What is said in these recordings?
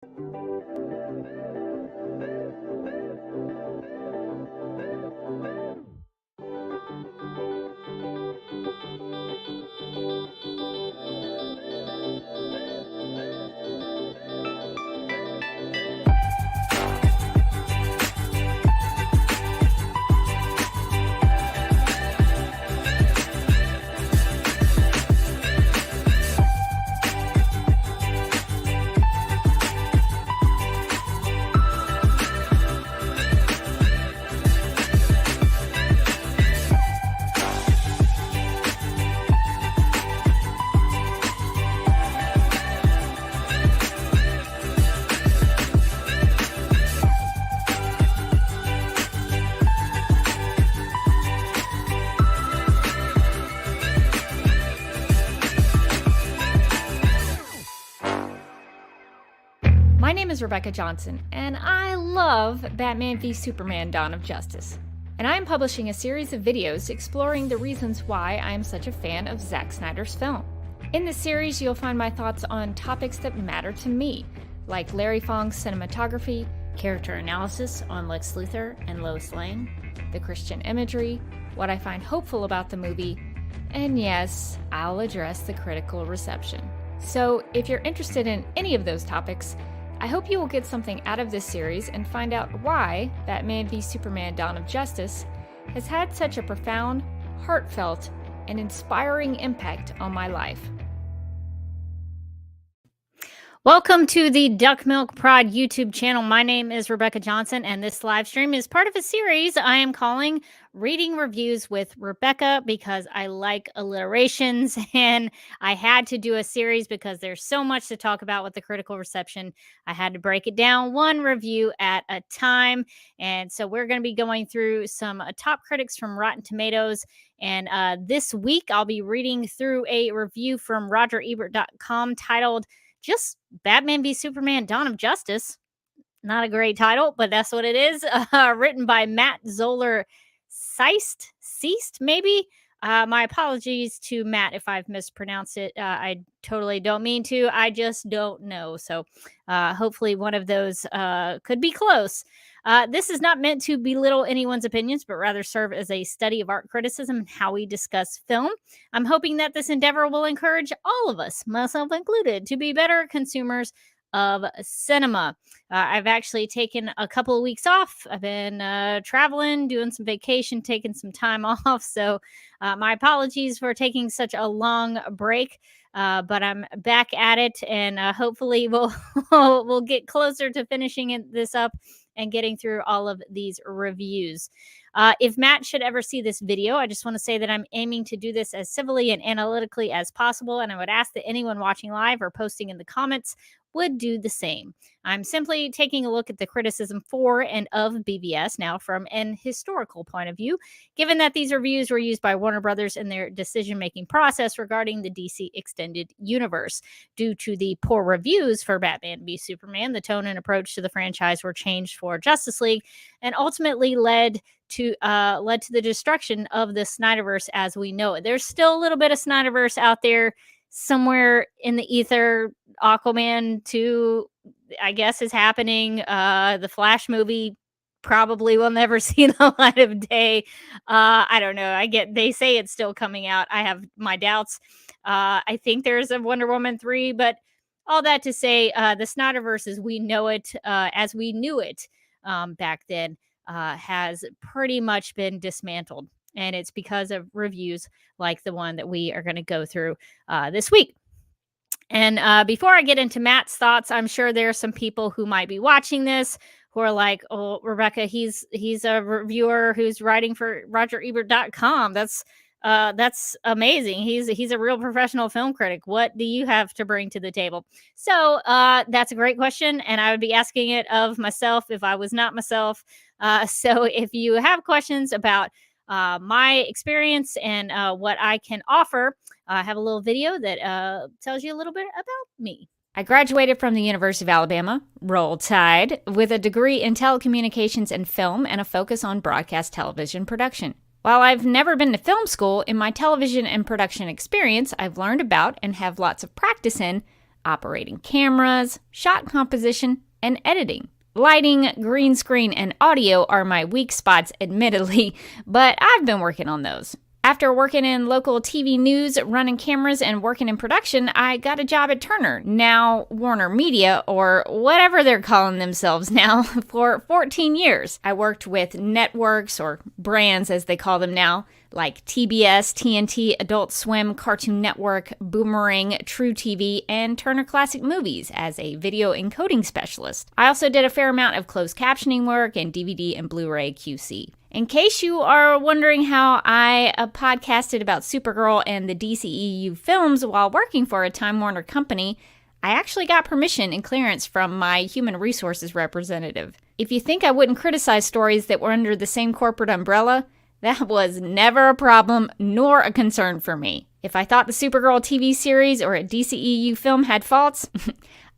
My name is Rebecca Johnson, and I love Batman v Superman: Dawn of Justice. And I am publishing a series of videos exploring the reasons why I am such a fan of Zack Snyder's film. In this series, you'll find my thoughts on topics that matter to me, like Larry Fong's cinematography, character analysis on Lex Luthor and Lois Lane, the Christian imagery, what I find hopeful about the movie, and yes, I'll address the critical reception. So if you're interested in any of those topics, I hope you will get something out of this series and find out why Batman v Superman: Dawn of Justice has had such a profound, heartfelt, and inspiring impact on my life. Welcome to the Duck Milk Prod YouTube channel. My name is Rebecca Johnson, and this live stream is part of a series I am calling Reading Reviews with Rebecca, because I like alliterations, and I had to do a series because there's so much to talk about with the critical reception. I had to break it down one review at a time, and so we're going to be going through some top critics from Rotten Tomatoes. And this week, I'll be reading through a review from RogerEbert.com titled just Batman v Superman: Dawn of Justice. Not a great title, but that's what it is. Written by Matt Zoller Seist, maybe. My apologies to Matt if I've mispronounced it. I totally don't mean to. I just don't know. So hopefully one of those could be close. This is not meant to belittle anyone's opinions, but rather serve as a study of art criticism and how we discuss film. I'm hoping that this endeavor will encourage all of us, myself included, to be better consumers of cinema. I've actually taken a couple of weeks off. I've been traveling, doing some vacation, taking some time off. So my apologies for taking such a long break. But I'm back at it, and hopefully we'll get closer to finishing this up and getting through all of these reviews. If Matt should ever see this video, I just want to say that I'm aiming to do this as civilly and analytically as possible, and I would ask that anyone watching live or posting in the comments would do the same. I'm simply taking a look at the criticism for and of BVS now from an historical point of view, given that these reviews were used by Warner Brothers in their decision-making process regarding the DC Extended Universe. Due to the poor reviews for Batman v Superman, the tone and approach to the franchise were changed for Justice League, and ultimately led to the destruction of the Snyderverse as we know it. There's still a little bit of Snyderverse out there somewhere in the ether. Aquaman 2, I guess, is happening. The Flash movie probably will never see the light of day. I don't know. They say it's still coming out. I have my doubts. I think there's a Wonder Woman 3, but all that to say, the Snyderverse as we know it, as we knew it back then, has pretty much been dismantled. And it's because of reviews like the one that we are going to go through this week. And before I get into Matt's thoughts, I'm sure there are some people who might be watching this who are like, oh, Rebecca, he's a reviewer who's writing for RogerEbert.com. That's amazing. He's a real professional film critic. What do you have to bring to the table? So that's a great question, and I would be asking it of myself if I was not myself. So if you have questions about my experience and what I can offer, I have a little video that tells you a little bit about me. I graduated from the University of Alabama, Roll Tide, with a degree in telecommunications and film and a focus on broadcast television production. While I've never been to film school, in my television and production experience, I've learned about and have lots of practice in operating cameras, shot composition, and editing. Lighting, green screen, and audio are my weak spots, admittedly, but I've been working on those. After working in local TV news, running cameras, and working in production, I got a job at Turner, now Warner Media, or whatever they're calling themselves now, for 14 years. I worked with networks, or brands as they call them now, like TBS, TNT, Adult Swim, Cartoon Network, Boomerang, True TV, and Turner Classic Movies as a video encoding specialist. I also did a fair amount of closed captioning work and DVD and Blu-ray QC. In case you are wondering how I podcasted about Supergirl and the DCEU films while working for a Time Warner company, I actually got permission and clearance from my human resources representative. If you think I wouldn't criticize stories that were under the same corporate umbrella, that was never a problem nor a concern for me. If I thought the Supergirl TV series or a DCEU film had faults,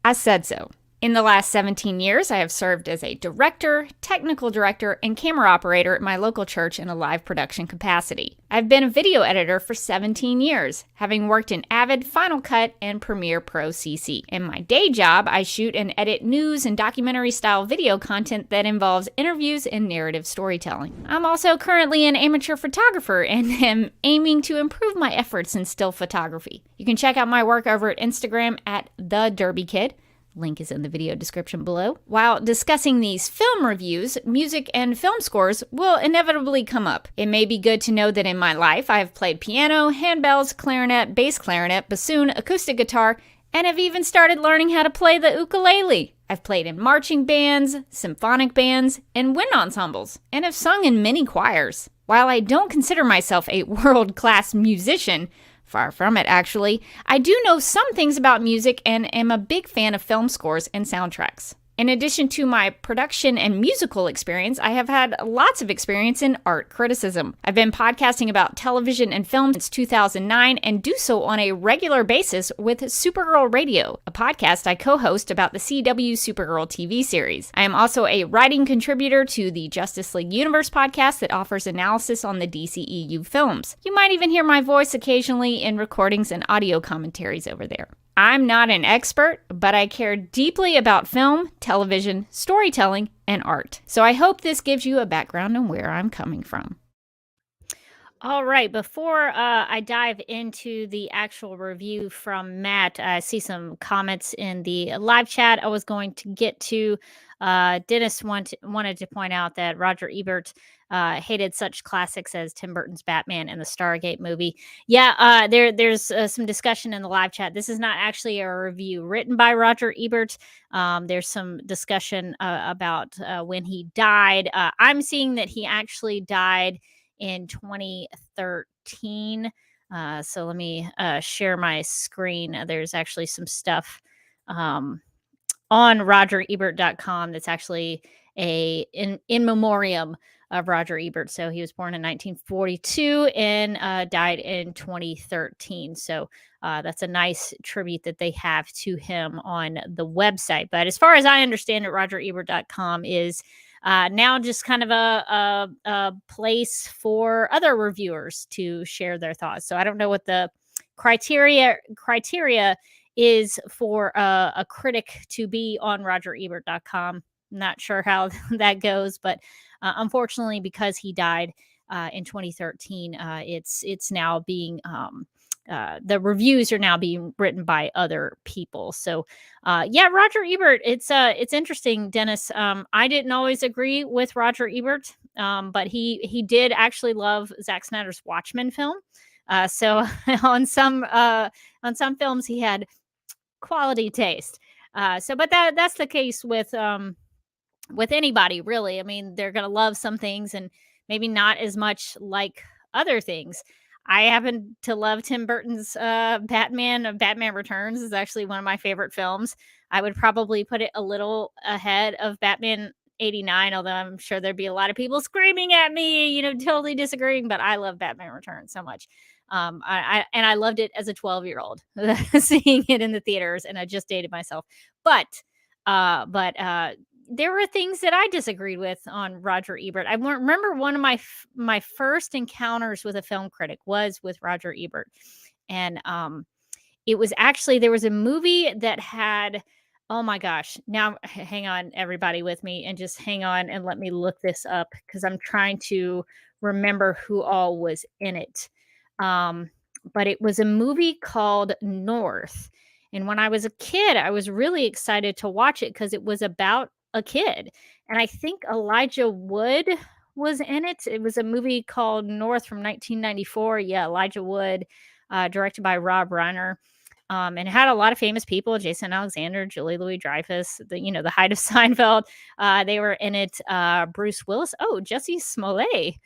I said so. In the last 17 years, I have served as a director, technical director, and camera operator at my local church in a live production capacity. I've been a video editor for 17 years, having worked in Avid, Final Cut, and Premiere Pro CC. In my day job, I shoot and edit news and documentary-style video content that involves interviews and narrative storytelling. I'm also currently an amateur photographer and am aiming to improve my efforts in still photography. You can check out my work over at Instagram at @TheDerbyKid. Link is in the video description below. While discussing these film reviews, music and film scores will inevitably come up. It may be good to know that in my life I have played piano, handbells, clarinet, bass clarinet, bassoon, acoustic guitar, and have even started learning how to play the ukulele. I've played in marching bands, symphonic bands, and wind ensembles, and have sung in many choirs. While I don't consider myself a world-class musician, far from it, actually, I do know some things about music and am a big fan of film scores and soundtracks. In addition to my production and musical experience, I have had lots of experience in art criticism. I've been podcasting about television and film since 2009 and do so on a regular basis with Supergirl Radio, a podcast I co-host about the CW Supergirl TV series. I am also a writing contributor to the Justice League Universe podcast that offers analysis on the DCEU films. You might even hear my voice occasionally in recordings and audio commentaries over there. I'm not an expert, but I care deeply about film, television, storytelling, and art. So I hope this gives you a background on where I'm coming from. All right, before I dive into the actual review from Matt, I see some comments in the live chat I was going to get to. Dennis wanted to point out that Roger Ebert hated such classics as Tim Burton's Batman and the Stargate movie. Yeah, there's some discussion in the live chat. This is not actually a review written by Roger Ebert. There's some discussion about when he died. I'm seeing that he actually died in 2013. So let me share my screen. There's actually some stuff on rogerebert.com that's actually in memoriam of Roger Ebert. So he was born in 1942 and died in 2013. So that's a nice tribute that they have to him on the website. But as far as I understand it, rogerebert.com is now just kind of a place for other reviewers to share their thoughts. So I don't know what the criteria is for a critic to be on rogerebert.com. Not sure how that goes, but unfortunately, because he died in 2013, it's now being the reviews are now being written by other people. So yeah, Roger Ebert, it's interesting, Dennis. I didn't always agree with Roger Ebert, but he did actually love Zack Snyder's Watchmen film. So on some films he had quality taste. But that's the case with anybody, really. I mean, they're going to love some things and maybe not as much like other things. I happen to love Tim Burton's Batman. Batman Returns is actually one of my favorite films. I would probably put it a little ahead of Batman 89, although I'm sure there'd be a lot of people screaming at me, totally disagreeing, but I love Batman Returns so much. I loved it as a 12-year-old, seeing it in the theaters, and I just dated myself. But there were things that I disagreed with on Roger Ebert. I remember one of my first encounters with a film critic was with Roger Ebert, and it was actually, there was a movie that had, oh my gosh. Now, hang on, everybody, with me, and just hang on and let me look this up because I'm trying to remember who all was in it. Um, but it was a movie called North. And when I was a kid, I was really excited to watch it because it was about a kid. And I think Elijah Wood was in it. It was a movie called North from 1994. Yeah, Elijah Wood, directed by Rob Reiner. And it had a lot of famous people: Jason Alexander, Julie Louis-Dreyfus, the height of Seinfeld. They were in it. Bruce Willis. Oh, Jesse Smollett.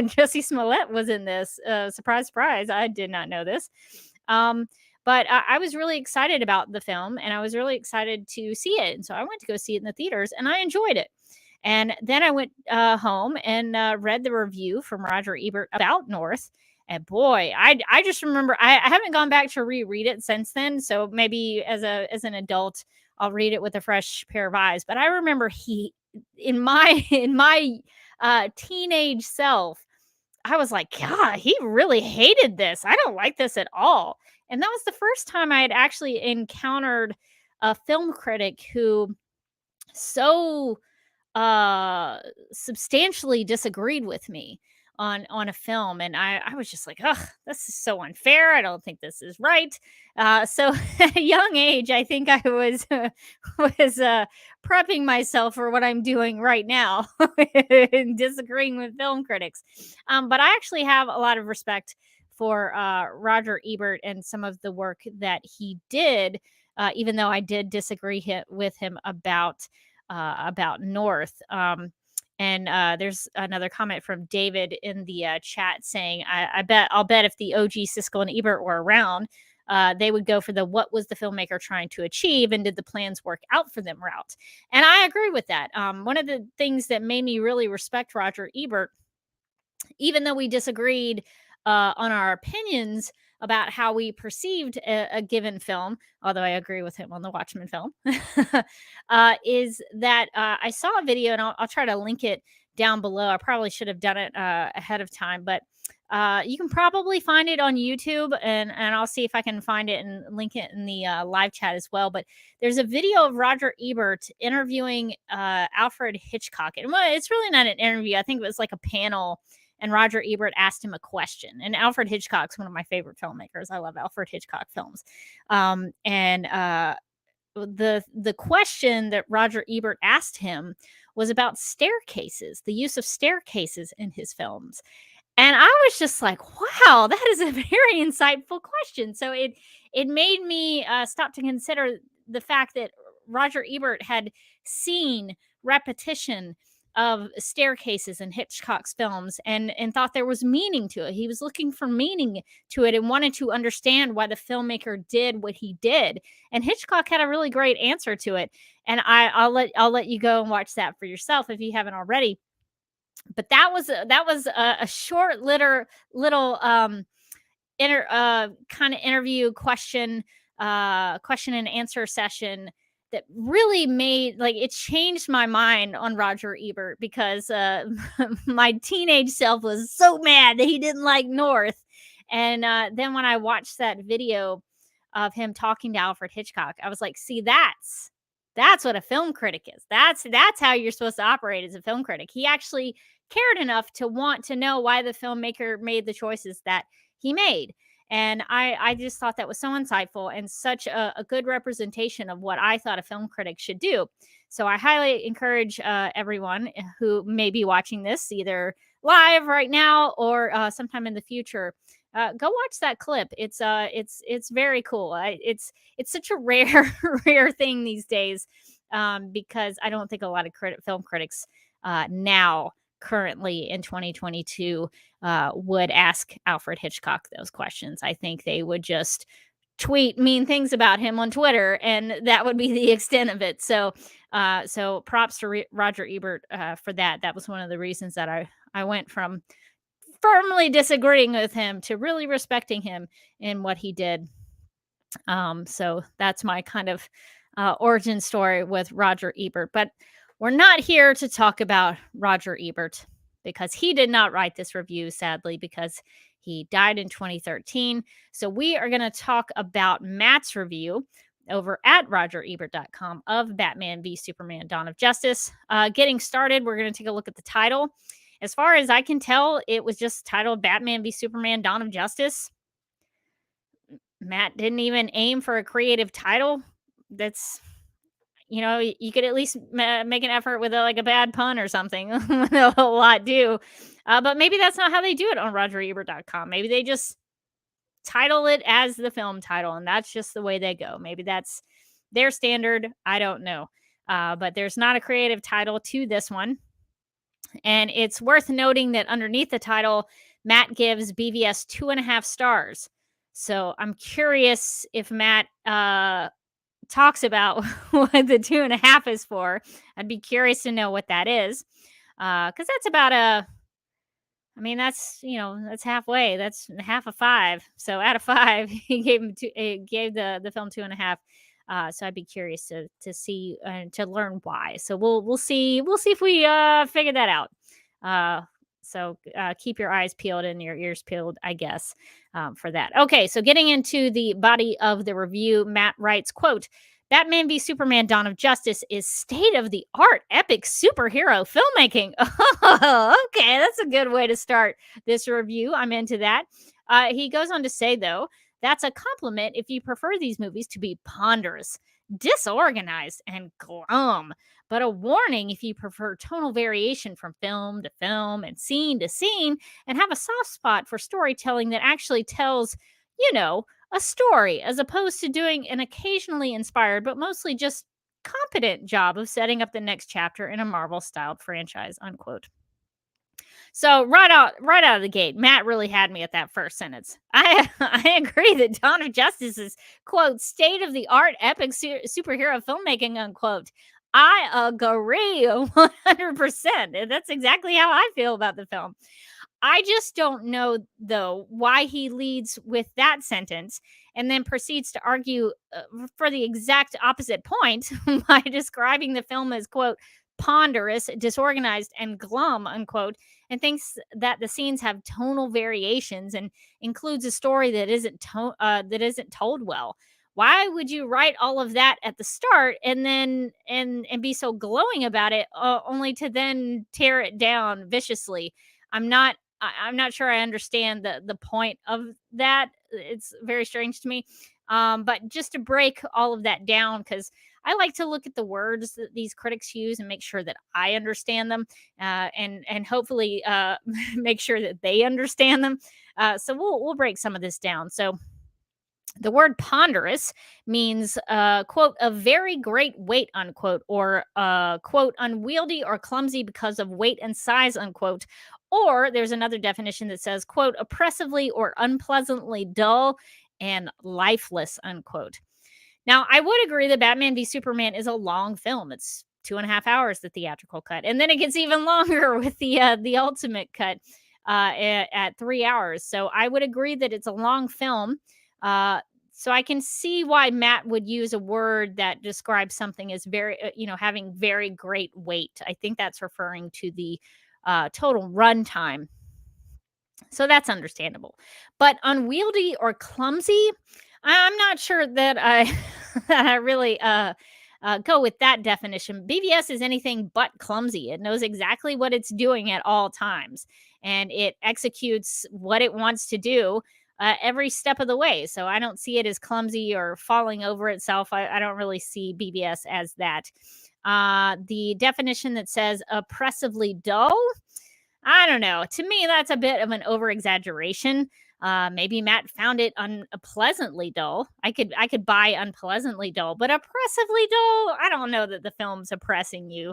Jesse Smollett was in this. Surprise, surprise! I did not know this. But I was really excited about the film, and I was really excited to see it. And so I went to go see it in the theaters, and I enjoyed it. And then I went home and read the review from Roger Ebert about North. And boy, I just remember, I haven't gone back to reread it since then. So maybe as an adult, I'll read it with a fresh pair of eyes. But I remember he, in my teenage self, I was like, God, he really hated this. I don't like this at all. And that was the first time I had actually encountered a film critic who so substantially disagreed with me on a film. And I was just like, ugh, this is so unfair. I don't think this is right. So at a young age, I think I was was prepping myself for what I'm doing right now and disagreeing with film critics. But I actually have a lot of respect for Roger Ebert and some of the work that he did, even though I did disagree with him about North. And there's another comment from David in the chat saying, I'll bet if the OG Siskel and Ebert were around, they would go for the what was the filmmaker trying to achieve and did the plans work out for them route. And I agree with that. One of the things that made me really respect Roger Ebert, even though we disagreed on our opinions about how we perceived a given film, although I agree with him on the Watchmen film, is that I saw a video, and I'll try to link it down below. I probably should have done it ahead of time, but you can probably find it on YouTube, and I'll see if I can find it and link it in the live chat as well. But there's a video of Roger Ebert interviewing Alfred Hitchcock. And well, it's really not an interview. I think it was like a panel, and Roger Ebert asked him a question. And Alfred Hitchcock's one of my favorite filmmakers. I love Alfred Hitchcock films. And the question that Roger Ebert asked him was about staircases, the use of staircases in his films. And I was just like, wow, that is a very insightful question. So it made me stop to consider the fact that Roger Ebert had seen repetition of staircases in Hitchcock's films and thought there was meaning to it. He was looking for meaning to it and wanted to understand why the filmmaker did what he did. And Hitchcock had a really great answer to it. And I'll let you go and watch that for yourself if you haven't already. But that was a short little kind of interview question and answer session that really made, like, it changed my mind on Roger Ebert, because my teenage self was so mad that he didn't like North. And then when I watched that video of him talking to Alfred Hitchcock, I was like, see, that's what a film critic is. That's how you're supposed to operate as a film critic. He actually cared enough to want to know why the filmmaker made the choices that he made. And I just thought that was so insightful and such a good representation of what I thought a film critic should do. So I highly encourage everyone who may be watching this either live right now or sometime in the future, go watch that clip. It's very cool. It's such a rare thing these days, because I don't think a lot of film critics now, currently in 2022, would ask Alfred Hitchcock those questions. I think they would just tweet mean things about him on Twitter, and that would be the extent of it. So props to Roger Ebert for that. That was one of the reasons that I went from firmly disagreeing with him to really respecting him in what he did. So that's my kind of origin story with Roger Ebert. But we're not here to talk about Roger Ebert. because he did not write this review, sadly, because he died in 2013. So we are going to talk about Matt's review over at rogerebert.com of Batman v Superman Dawn of Justice. Getting started, we're going to take a look at the title. As far as I can tell, it was just titled Batman v Superman Dawn of Justice. Matt didn't even aim for a creative title. That's, you could at least make an effort with a bad pun or something. A lot do. But maybe that's not how they do it on rogerebert.com. Maybe they just title it as the film title, and that's just the way they go. Maybe that's their standard. I don't know. But there's not a creative title to this one. And it's worth noting that underneath the title, Matt gives BVS 2.5 stars. So I'm curious if Matt talks about what the 2.5 is for. I'd be curious to know what that is. Because that's about that's halfway. That's half of 5. So out of 5, he gave the film 2.5. So I'd be curious to see and to learn why. So we'll see if we figure that out. So keep your eyes peeled and your ears peeled, I guess, for that. Okay, so getting into the body of the review, Matt writes, quote, Batman v Superman Dawn of Justice is state-of-the-art epic superhero filmmaking. Oh, okay, that's a good way to start this review. I'm into that. He goes on to say, though, that's a compliment if you prefer these movies to be ponderous, disorganized, and glum, but a warning if you prefer tonal variation from film to film and scene to scene and have a soft spot for storytelling that actually tells, a story, as opposed to doing an occasionally inspired but mostly just competent job of setting up the next chapter in a Marvel-styled franchise, unquote. So right out of the gate, Matt really had me at that first sentence. I agree that Dawn of Justice is, quote, state-of-the-art epic superhero filmmaking, unquote. I agree 100%. That's exactly how I feel about the film. I just don't know, though, why he leads with that sentence and then proceeds to argue for the exact opposite point by describing the film as, quote, ponderous, disorganized, and glum, unquote, and thinks that the scenes have tonal variations and includes a story that isn't told well. Why would you write all of that at the start and then and be so glowing about it, only to then tear it down viciously? I'm not sure I understand the point of that. It's very strange to me. But just to break all of that down, because I like to look at the words that these critics use and make sure that I understand them, and hopefully make sure that they understand them. So we'll break some of this down. So the word ponderous means, quote, a very great weight, unquote, or, quote, unwieldy or clumsy because of weight and size, unquote. Or there's another definition that says, quote, oppressively or unpleasantly dull and lifeless, unquote. Now, I would agree that Batman v Superman is a long film. It's 2.5 hours, the theatrical cut. And then it gets even longer with the ultimate cut at 3 hours. So I would agree that it's a long film. So I can see why Matt would use a word that describes something as very, having very great weight. I think that's referring to the total runtime. So that's understandable. But unwieldy or clumsy, I'm not sure that I really go with that definition. BVS is anything but clumsy. It knows exactly what it's doing at all times, and it executes what it wants to do every step of the way. So I don't see it as clumsy or falling over itself. I don't really see BVS as that. The definition that says oppressively dull, I don't know. To me, that's a bit of an over exaggeration. Maybe Matt found it unpleasantly dull. I could buy unpleasantly dull, but oppressively dull, I don't know that the film's oppressing you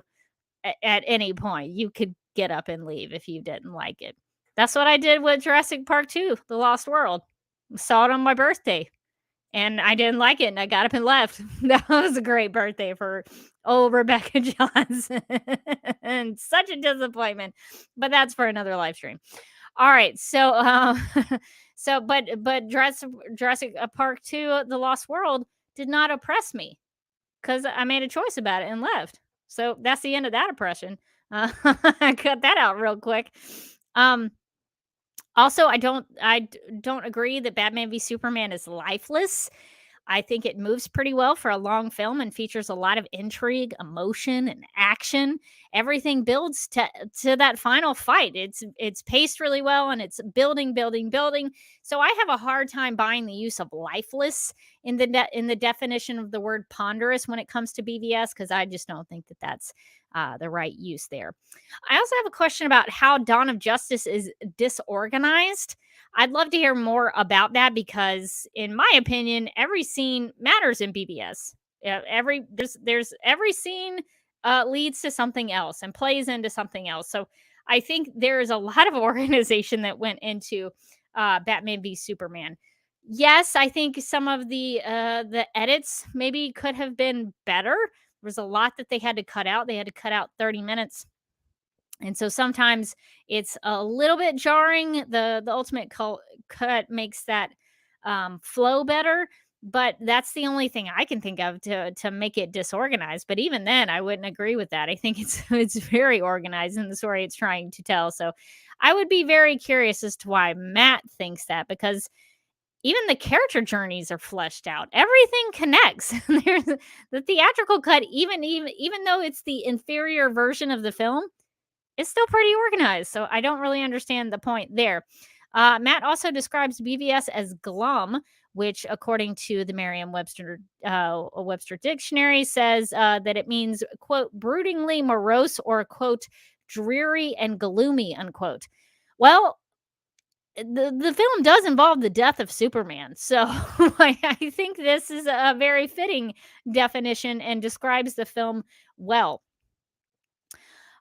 at any point. You could get up and leave if you didn't like it. That's what I did with Jurassic Park 2, The Lost World. Saw it on my birthday, and I didn't like it, and I got up and left. That was a great birthday for old Rebecca Johnson. And such a disappointment, but that's for another live stream. All right, so but Jurassic Park 2, The Lost World did not oppress me because I made a choice about it and left. So that's the end of that oppression. Cut that out real quick. Um, Also, don't agree that Batman v Superman is lifeless. I think it moves pretty well for a long film and features a lot of intrigue, emotion, and action. Everything builds to that final fight. It's paced really well and it's building, building, building. So I have a hard time buying the use of lifeless in in the definition of the word ponderous when it comes to BVS because I just don't think that that's the right use there. I also have a question about how Dawn of Justice is disorganized. I'd love to hear more about that because, in my opinion, every scene matters in BBS. There's every scene leads to something else and plays into something else. So I think there is a lot of organization that went into Batman v Superman. Yes, I think some of the edits maybe could have been better. There was a lot that they had to cut out. They had to cut out 30 minutes, and so sometimes it's a little bit jarring. The ultimate cut makes that flow better, but that's the only thing I can think of to make it disorganized. But even then, I wouldn't agree with that. I think it's it's very organized in the story it's trying to tell. So I would be very curious as to why Matt thinks that because even the character journeys are fleshed out. Everything connects. There's the theatrical cut, even though it's the inferior version of the film, it's still pretty organized. So I don't really understand the point there. Matt also describes BVS as glum, which, according to the Merriam-Webster Webster dictionary, says that it means quote broodingly morose or quote dreary and gloomy unquote. Well, the film does involve the death of Superman, so I think this is a very fitting definition and describes the film well.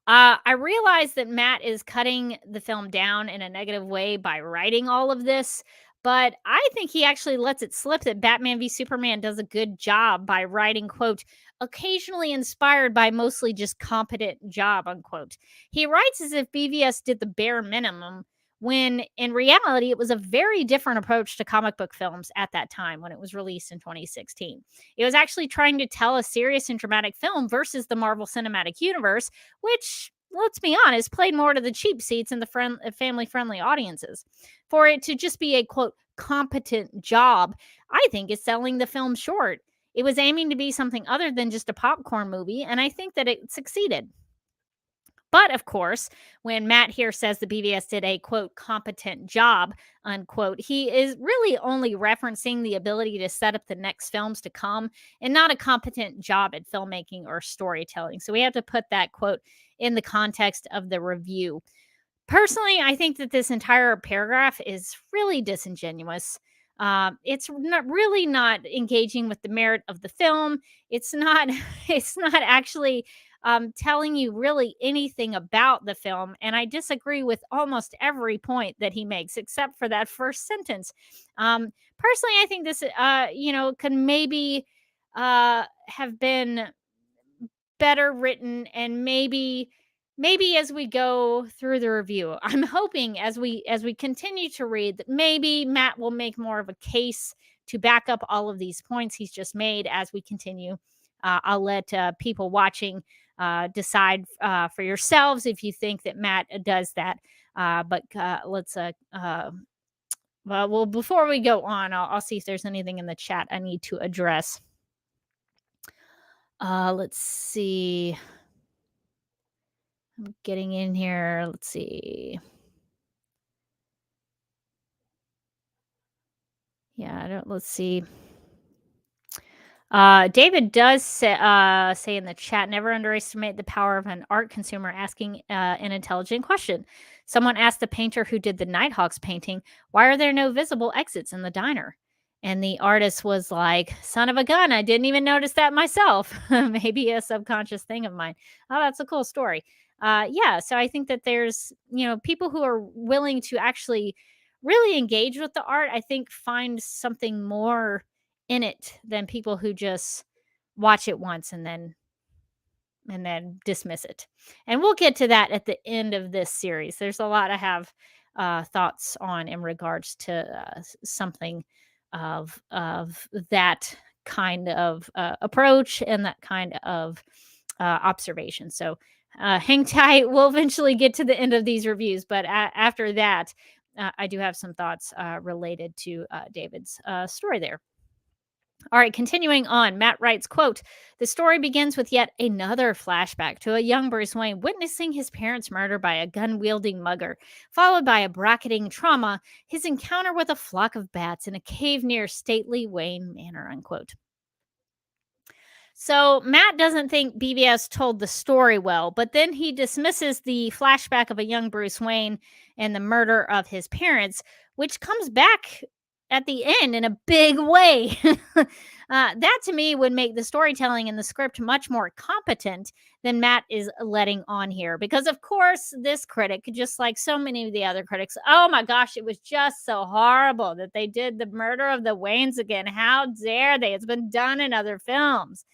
I realize that Matt is cutting the film down in a negative way by writing all of this, but I think he actually lets it slip that Batman v Superman does a good job by writing, quote, occasionally inspired by mostly just competent job, unquote. He writes as if BVS did the bare minimum, when in reality, it was a very different approach to comic book films at that time when it was released in 2016. It was actually trying to tell a serious and dramatic film versus the Marvel Cinematic Universe, which, let's be honest, played more to the cheap seats and the family friendly audiences. For it to just be a quote, competent job, I think is selling the film short. It was aiming to be something other than just a popcorn movie, and I think that it succeeded. But of course, when Matt here says the BVS did a quote competent job, unquote, he is really only referencing the ability to set up the next films to come and not a competent job at filmmaking or storytelling. So we have to put that quote in the context of the review. Personally, I think that this entire paragraph is really disingenuous. It's not really not engaging with the merit of the film. It's not. It's not actually telling you really anything about the film. And I disagree with almost every point that he makes, except for that first sentence. Personally, I think this, can maybe have been better written and maybe as we go through the review, I'm hoping as we continue to read that maybe Matt will make more of a case to back up all of these points he's just made as we continue. I'll let people watching decide for yourselves if you think that Matt does that. But let's well, before we go on, I'll see if there's anything in the chat I need to address. Let's see. I'm getting in here. Let's see. Yeah, I don't. Let's see. David does say in the chat, never underestimate the power of an art consumer asking an intelligent question. Someone asked the painter who did the Nighthawks painting, why are there no visible exits in the diner? And the artist was like, son of a gun, I didn't even notice that myself. Maybe a subconscious thing of mine. Oh, that's a cool story. Yeah, so I think that there's, people who are willing to actually really engage with the art, I think find something more in it than people who just watch it once and then dismiss it. And we'll get to that at the end of this series. There's a lot I have thoughts on in regards to something of that kind of approach and that kind of observation. So hang tight. We'll eventually get to the end of these reviews, but after that, I do have some thoughts related to David's story there. All right, continuing on, Matt writes, quote, "The story begins with yet another flashback to a young Bruce Wayne witnessing his parents' murder by a gun-wielding mugger, followed by a bracketing trauma, his encounter with a flock of bats in a cave near stately Wayne Manor," unquote. So Matt doesn't think BBS told the story well, but then he dismisses the flashback of a young Bruce Wayne and the murder of his parents, which comes back at the end in a big way. That to me would make the storytelling in the script much more competent than Matt is letting on here. Because, of course, this critic, just like so many of the other critics, oh my gosh, it was just so horrible that they did the murder of the Waynes again. How dare they? It's been done in other films.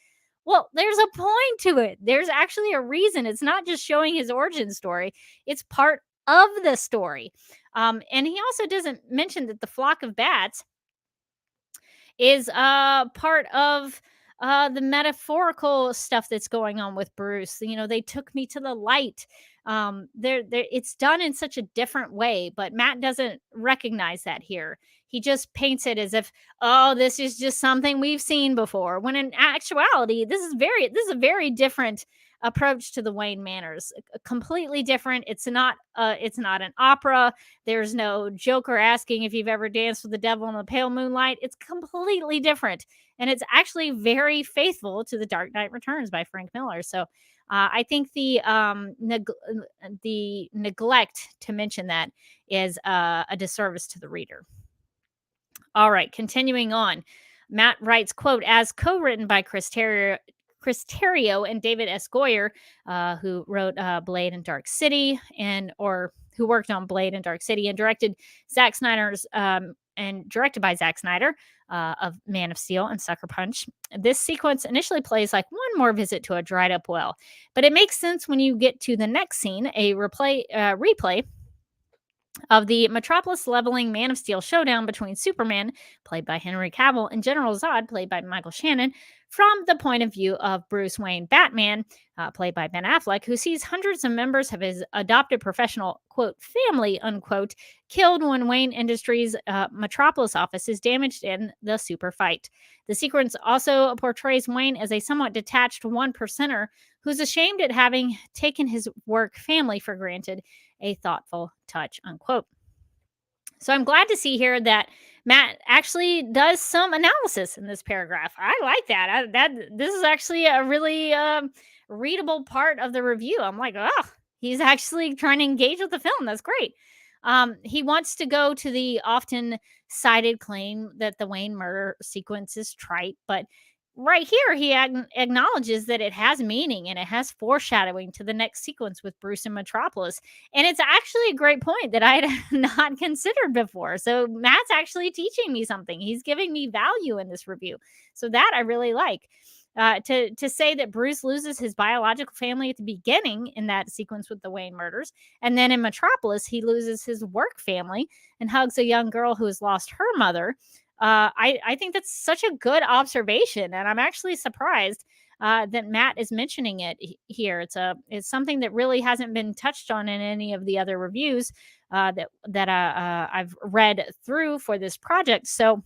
Well, there's a point to it. There's actually a reason. It's not just showing his origin story, it's part of the story. And he also doesn't mention that the flock of bats is part of the metaphorical stuff that's going on with Bruce. You know, they took me to the light. It's done in such a different way, but Matt doesn't recognize that here. He just paints it as if, oh, this is just something we've seen before. When in actuality, this is a very different approach to the Wayne Manors. Completely different. It's not an opera. There's no Joker asking if you've ever danced with the devil in the pale moonlight. It's completely different. And it's actually very faithful to The Dark Knight Returns by Frank Miller. So I think the neglect to mention that is a disservice to the reader. All right, continuing on. Matt writes, quote, "As co-written by Chris Terrio and David S. Goyer, who wrote Blade and Dark City, or who worked on Blade and Dark City, and directed directed by Zack Snyder of Man of Steel and Sucker Punch. This sequence initially plays like one more visit to a dried up well, but it makes sense when you get to the next scene, a replay of the Metropolis leveling Man of Steel showdown between Superman, played by Henry Cavill, and General Zod, played by Michael Shannon, from the point of view of Bruce Wayne Batman, played by Ben Affleck, who sees hundreds of members of his adopted professional, quote, family, unquote, killed when Wayne Industries' Metropolis office is damaged in the super fight. The sequence also portrays Wayne as a somewhat detached one-percenter who's ashamed at having taken his work family for granted, a thoughtful touch, unquote. So I'm glad to see here that Matt actually does some analysis in this paragraph. I like that. This is actually a really readable part of the review. I'm like, oh, he's actually trying to engage with the film. That's great. He wants to go to the often cited claim that the Wayne murder sequence is trite, but right here he acknowledges that it has meaning and it has foreshadowing to the next sequence with Bruce and Metropolis. And it's actually a great point that I had not considered before. So Matt's actually teaching me something. He's giving me value in this review. So that I really like. To say that Bruce loses his biological family at the beginning in that sequence with the Wayne murders, and then in Metropolis he loses his work family and hugs a young girl who has lost her mother. I think that's such a good observation, and I'm actually surprised that Matt is mentioning it here. It's something that really hasn't been touched on in any of the other reviews that I've read through for this project. So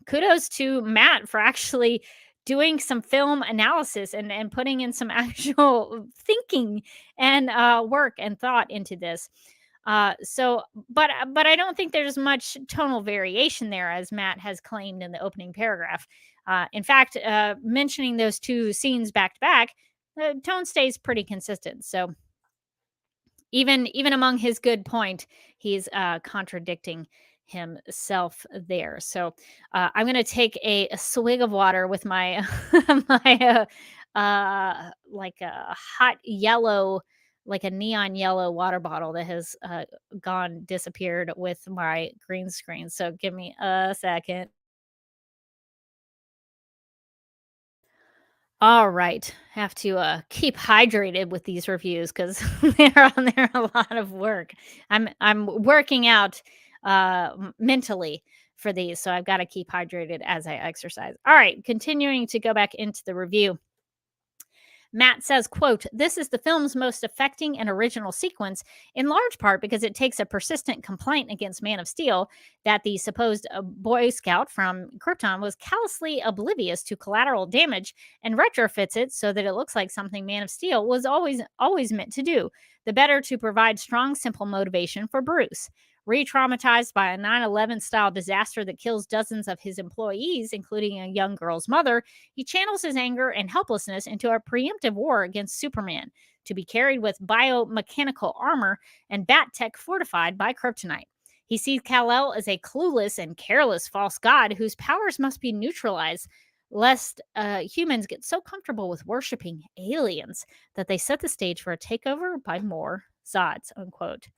kudos to Matt for actually doing some film analysis and putting in some actual thinking and work and thought into this. But I don't think there's much tonal variation there, as Matt has claimed in the opening paragraph. In fact, mentioning those two scenes back to back, the tone stays pretty consistent. So even among his good point, he's contradicting himself there. So I'm going to take a swig of water with my my like a hot yellow, like a neon yellow water bottle that has disappeared with my green screen. So give me a second. All right. Have to keep hydrated with these reviews because they're a lot of work. I'm working out mentally for these, so I've got to keep hydrated as I exercise. All right, continuing to go back into the review. Matt says, quote, "This is the film's most affecting and original sequence, in large part because it takes a persistent complaint against Man of Steel that the supposed Boy Scout from Krypton was callously oblivious to collateral damage and retrofits it so that it looks like something Man of Steel was always meant to do, the better to provide strong, simple motivation for Bruce. Re-traumatized by a 9/11 style disaster that kills dozens of his employees, including a young girl's mother, he channels his anger and helplessness into a preemptive war against Superman, to be carried with biomechanical armor and bat tech fortified by kryptonite. He sees Kal-El as a clueless and careless false god whose powers must be neutralized, lest humans get so comfortable with worshiping aliens that they set the stage for a takeover by more Zods," unquote.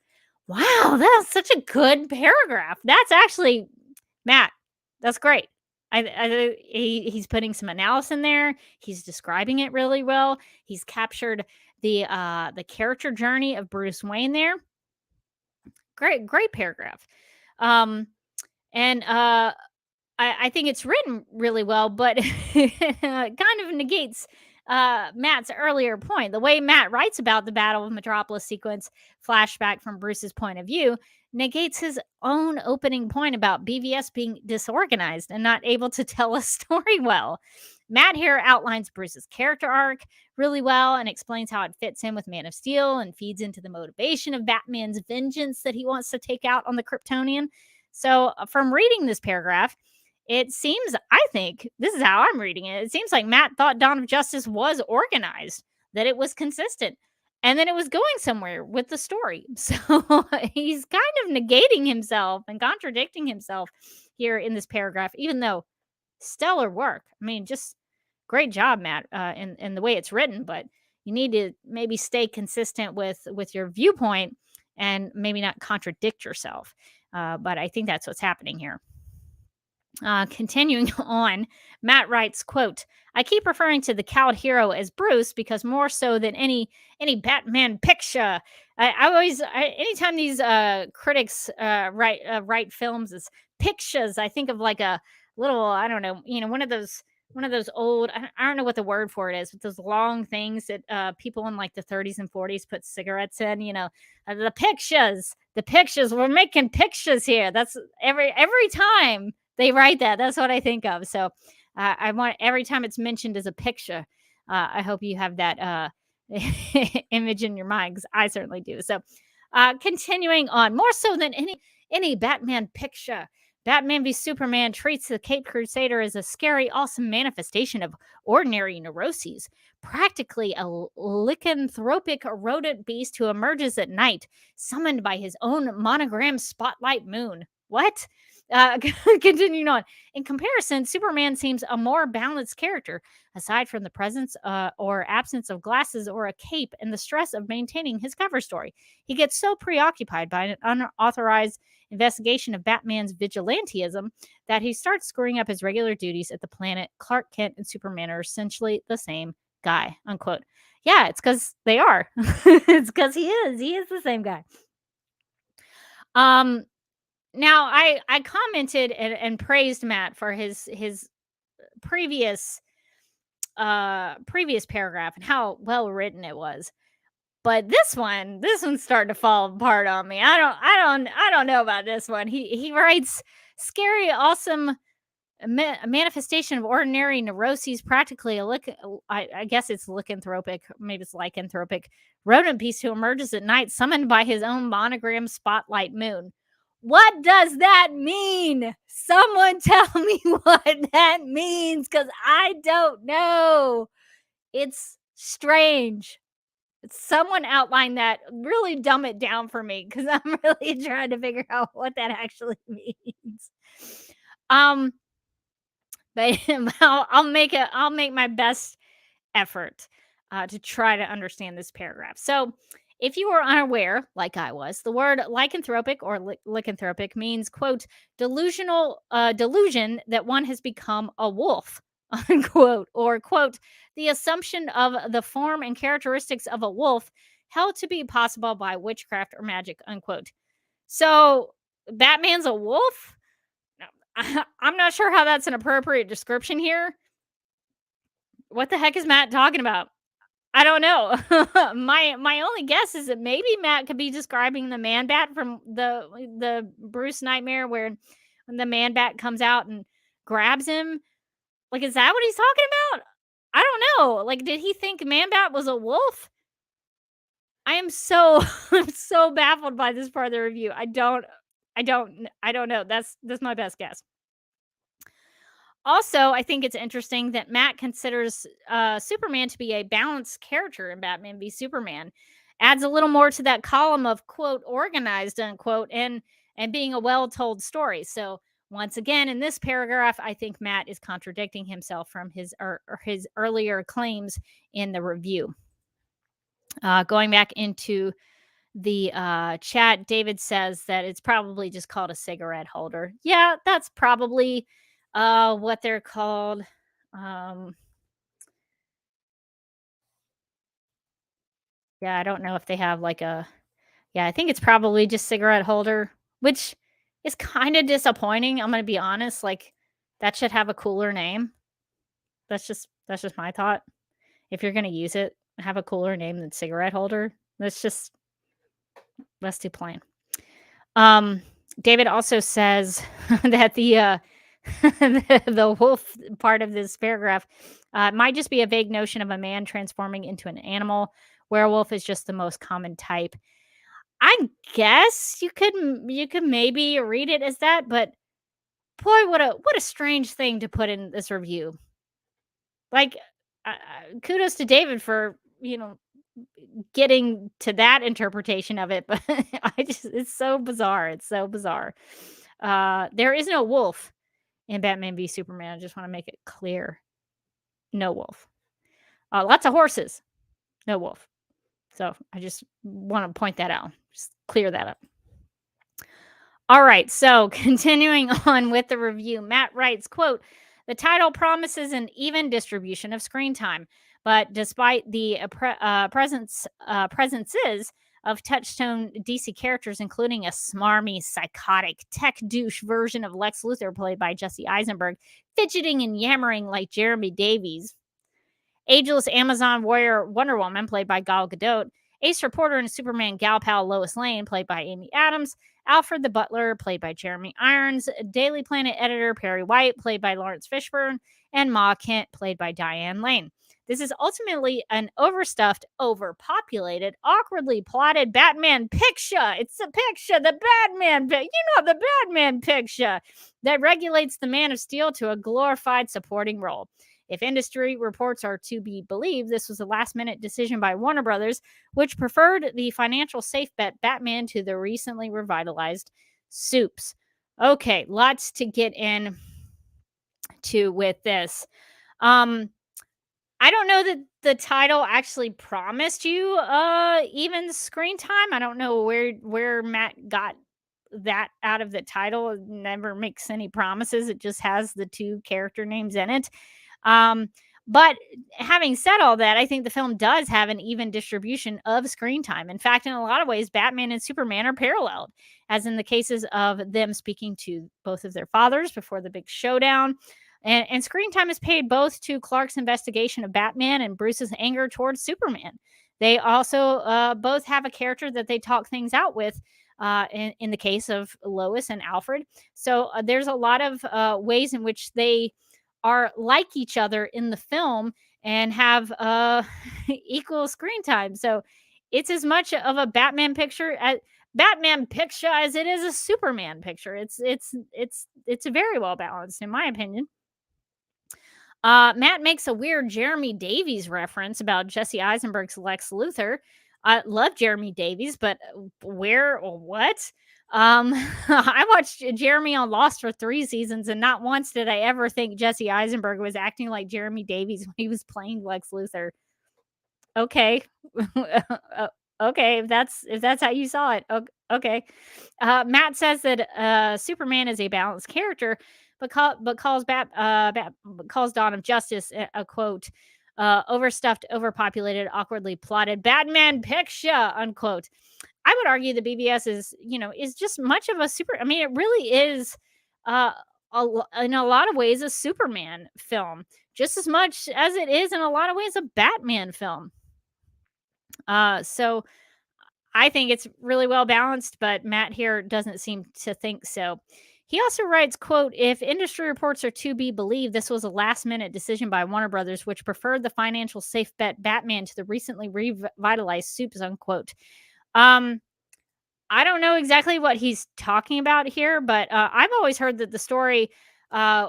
Wow, that's such a good paragraph. That's actually, Matt, that's great. He's putting some analysis in there. He's describing it really well. He's captured the character journey of Bruce Wayne there. Great paragraph. Um, and I think it's written really well, but kind of negates Matt's earlier point. The way Matt writes about the Battle of Metropolis sequence, flashback from Bruce's point of view, negates his own opening point about BVS being disorganized and not able to tell a story well. Matt here outlines Bruce's character arc really well and explains how it fits in with Man of Steel and feeds into the motivation of Batman's vengeance that he wants to take out on the Kryptonian. So, from reading this paragraph, it seems, I think, this is how I'm reading it. It seems like Matt thought Dawn of Justice was organized, that it was consistent, and then it was going somewhere with the story. So he's kind of negating himself and contradicting himself here in this paragraph, even though stellar work. I mean, just great job, Matt, in the way it's written. But you need to maybe stay consistent with your viewpoint and maybe not contradict yourself. But I think that's what's happening here. Continuing on, Matt writes, quote, "I keep referring to the cowed hero as Bruce because more so than any Batman picture. Anytime these critics write films as pictures, I think of like a little, I don't know, one of those old, I don't know what the word for it is, but those long things that people in like the 30s and 40s put cigarettes in, the pictures, we're making pictures here. That's every time they write that. That's what I think of. So I want, every time it's mentioned as a picture, I hope you have that image in your mind, because I certainly do. So continuing on, more so than any Batman picture, Batman v Superman treats the Caped Crusader as a scary, awesome manifestation of ordinary neuroses, practically a lycanthropic rodent beast who emerges at night, summoned by his own monogram spotlight moon. What? Continuing on. In comparison, Superman seems a more balanced character, aside from the presence or absence of glasses or a cape and the stress of maintaining his cover story. He gets so preoccupied by an unauthorized investigation of Batman's vigilantism that he starts screwing up his regular duties at the planet. Clark Kent and Superman are essentially the same guy, unquote. Yeah, it's because they are. It's because he is the same guy. Now, I commented and praised Matt for his previous paragraph and how well written it was. But this one's starting to fall apart on me. I don't know about this one. He writes, "Scary, awesome a manifestation of ordinary neuroses, practically I guess it's lycanthropic, maybe it's lycanthropic rodent beast who emerges at night, summoned by his own monogram spotlight moon." What does that mean? Someone tell me what that means, because I don't know. It's strange. Someone outline that. Really dumb it down for me, because I'm really trying to figure out what that actually means. But I'll make my best effort to try to understand this paragraph. So, if you are unaware, like I was, the word lycanthropic or lycanthropic means, quote, delusion that one has become a wolf, unquote, or, quote, the assumption of the form and characteristics of a wolf held to be possible by witchcraft or magic, unquote. So, Batman's a wolf? I'm not sure how that's an appropriate description here. What the heck is Matt talking about? I don't know. My only guess is that maybe Matt could be describing the Man Bat from the Bruce Nightmare, where when the Man Bat comes out and grabs him. Like, is that what he's talking about? I don't know. Like, did he think Man Bat was a wolf? I am so I'm so baffled by this part of the review. I don't know. That's my best guess. Also, I think it's interesting that Matt considers Superman to be a balanced character in Batman v Superman. Adds a little more to that column of quote organized unquote and being a well-told story. So once again, in this paragraph, I think Matt is contradicting himself from or his earlier claims in the review. Going back into the chat, David says that it's probably just called a cigarette holder. Yeah, that's probably what they're called. Yeah, I don't know if they have like a yeah, I think it's probably just cigarette holder, which is kind of disappointing. I'm going to be honest, like that should have a cooler name. That's just my thought. If you're going to use it, have a cooler name than cigarette holder. Let's do plain. David also says that the wolf part of this paragraph might just be a vague notion of a man transforming into an animal. Werewolf is just the most common type. I guess you could maybe read it as that, but boy, what a strange thing to put in this review. Like, kudos to David for getting to that interpretation of it, but it's so bizarre. It's so bizarre. There is no wolf in Batman v Superman. I just want to make it clear. No wolf. Lots of horses. No wolf. So I just want to point that out. Just clear that up. All right. So continuing on with the review, Matt writes, quote, the title promises an even distribution of screen time, but despite the presences of touchstone DC characters, including a smarmy, psychotic, tech douche version of Lex Luthor played by Jesse Eisenberg, fidgeting and yammering like Jeremy Davies, ageless Amazon warrior Wonder Woman played by Gal Gadot, ace reporter and Superman gal pal Lois Lane played by Amy Adams, Alfred the Butler played by Jeremy Irons, Daily Planet editor Perry White played by Lawrence Fishburne, and Ma Kent played by Diane Lane. This is ultimately an overstuffed, overpopulated, awkwardly plotted Batman picture. It's a picture, the Batman picture, the Batman picture that regulates the Man of Steel to a glorified supporting role. If industry reports are to be believed, this was a last-minute decision by Warner Brothers, which preferred the financial safe bet Batman to the recently revitalized Supes. Okay, lots to get in to with this. I don't know that the title actually promised you even screen time. I don't know where Matt got that out of the title. It never makes any promises. It just has the two character names in it. But having said all that, I think the film does have an even distribution of screen time. In fact, in a lot of ways, Batman and Superman are paralleled, as in the cases of them speaking to both of their fathers before the big showdown. And screen time is paid both to Clark's investigation of Batman and Bruce's anger towards Superman. They also both have a character that they talk things out with in the case of Lois and Alfred. So there's a lot of ways in which they are like each other in the film and have equal screen time. So it's as much of a Batman picture as it is a Superman picture. It's very well balanced in my opinion. Matt makes a weird Jeremy Davies reference about Jesse Eisenberg's Lex Luthor. I love Jeremy Davies, but where or what? I watched Jeremy on Lost for 3 seasons, and not once did I ever think Jesse Eisenberg was acting like Jeremy Davies when he was playing Lex Luthor. Okay. Okay, if that's how you saw it. Okay. Matt says that Superman is a balanced character, but calls Dawn of Justice a quote overstuffed, overpopulated, awkwardly plotted Batman picture, unquote. I would argue the BVS is just much of a super. I mean, it really is, in a lot of ways, a Superman film, just as much as it is in a lot of ways a Batman film. So I think it's really well balanced, but Matt here doesn't seem to think so. He also writes, quote, if industry reports are to be believed, this was a last minute decision by Warner Brothers, which preferred the financial safe bet Batman to the recently revitalized Supes, unquote. Um, I don't know exactly what he's talking about here, but I've always heard that the story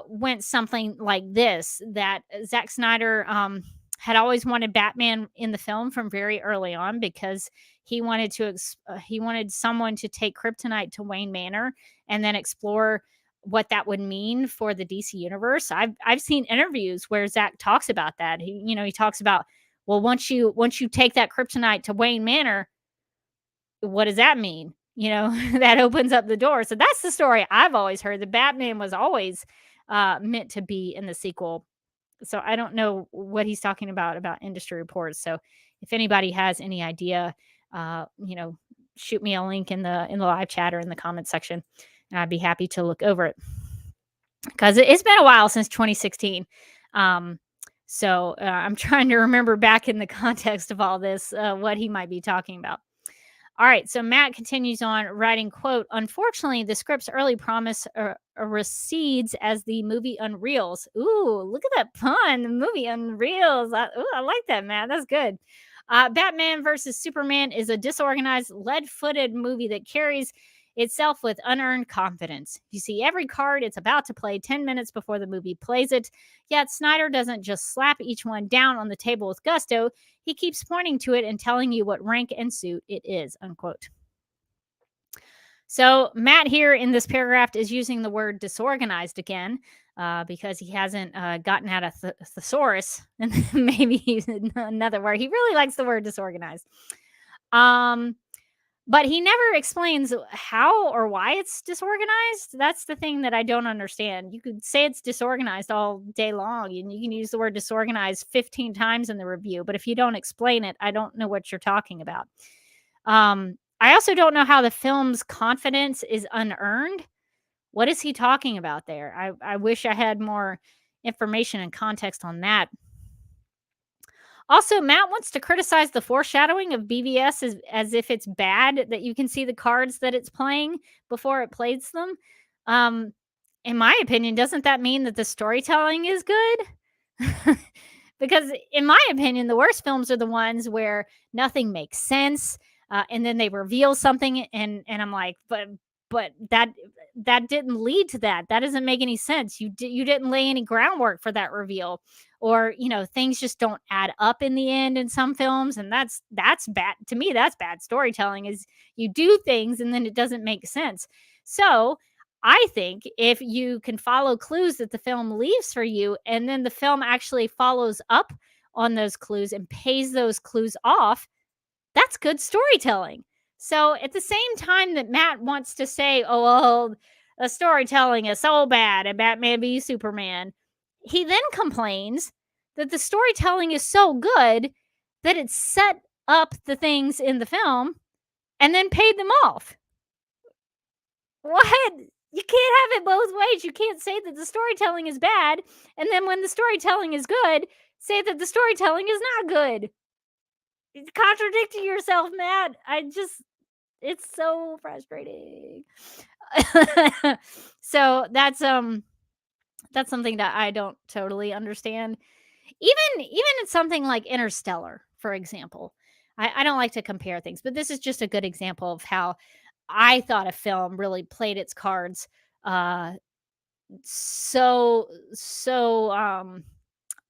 went something like this: that Zack Snyder had always wanted Batman in the film from very early on because he wanted someone to take kryptonite to Wayne Manor and then explore what that would mean for the DC universe. I've seen interviews where Zack talks about that. He talks about, well, once you take that kryptonite to Wayne Manor, what does that mean? That opens up the door. So that's the story I've always heard. The Batman was always meant to be in the sequel. So I don't know what he's talking about industry reports. So if anybody has any idea, uh, you know, shoot me a link in the live chat or in the comment section, and I'd be happy to look over it because it's been a while since 2016. So I'm trying to remember back in the context of all this what he might be talking about. All right, so Matt continues on writing, quote, unfortunately, the script's early promise recedes as the movie unreels. Ooh, look at that pun, the movie unreels. I like that, Matt. That's good. Batman versus Superman is a disorganized, lead-footed movie that carries itself with unearned confidence. You see every card it's about to play 10 minutes before the movie plays it, yet Snyder doesn't just slap each one down on the table with gusto. He keeps pointing to it and telling you what rank and suit it is, unquote. So Matt here in this paragraph is using the word disorganized again because he hasn't gotten out of thesaurus, and maybe he's another word. He really likes the word disorganized. But he never explains how or why it's disorganized. That's the thing that I don't understand. You could say it's disorganized all day long, and you can use the word disorganized 15 times in the review. But if you don't explain it, I don't know what you're talking about. I also don't know how the film's confidence is unearned. What is he talking about there? I wish I had more information and context on that. Also, Matt wants to criticize the foreshadowing of BVS as if it's bad that you can see the cards that it's playing before it plays them. In my opinion, doesn't that mean that the storytelling is good? Because in my opinion, the worst films are the ones where nothing makes sense, and then they reveal something, and I'm like, but that didn't lead to that. That doesn't make any sense. You didn't lay any groundwork for that reveal, or things just don't add up in the end in some films, and that's bad to me. That's bad storytelling. Is you do things and then it doesn't make sense. So I think if you can follow clues that the film leaves for you, and then the film actually follows up on those clues and pays those clues off, that's good storytelling. So at the same time that Matt wants to say, oh, well, the storytelling is so bad at Batman v Superman, he then complains that the storytelling is so good that it set up the things in the film and then paid them off. What? You can't have it both ways. You can't say that the storytelling is bad, and then when the storytelling is good, say that the storytelling is not good. It's contradicting yourself, Matt. It's so frustrating. So that's something that I don't totally understand. Even in something like Interstellar, for example. I don't like to compare things, but this is just a good example of how I thought a film really played its cards uh so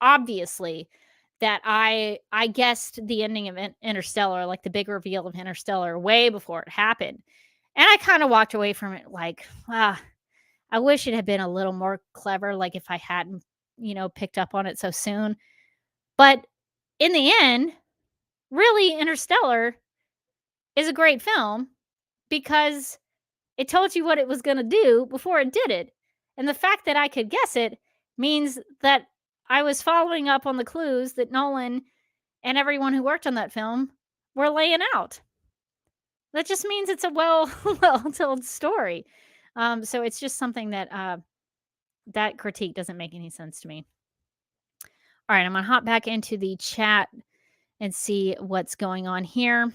obviously that I guessed the ending of Interstellar, like the big reveal of Interstellar, way before it happened. And I kind of walked away from it like, I wish it had been a little more clever, like if I hadn't, picked up on it so soon. But in the end, really, Interstellar is a great film because it told you what it was going to do before it did it. And the fact that I could guess it means that I was following up on the clues that Nolan and everyone who worked on that film were laying out. That just means it's a well told story. So it's just something that that critique doesn't make any sense to me. All right, I'm gonna hop back into the chat and see what's going on here.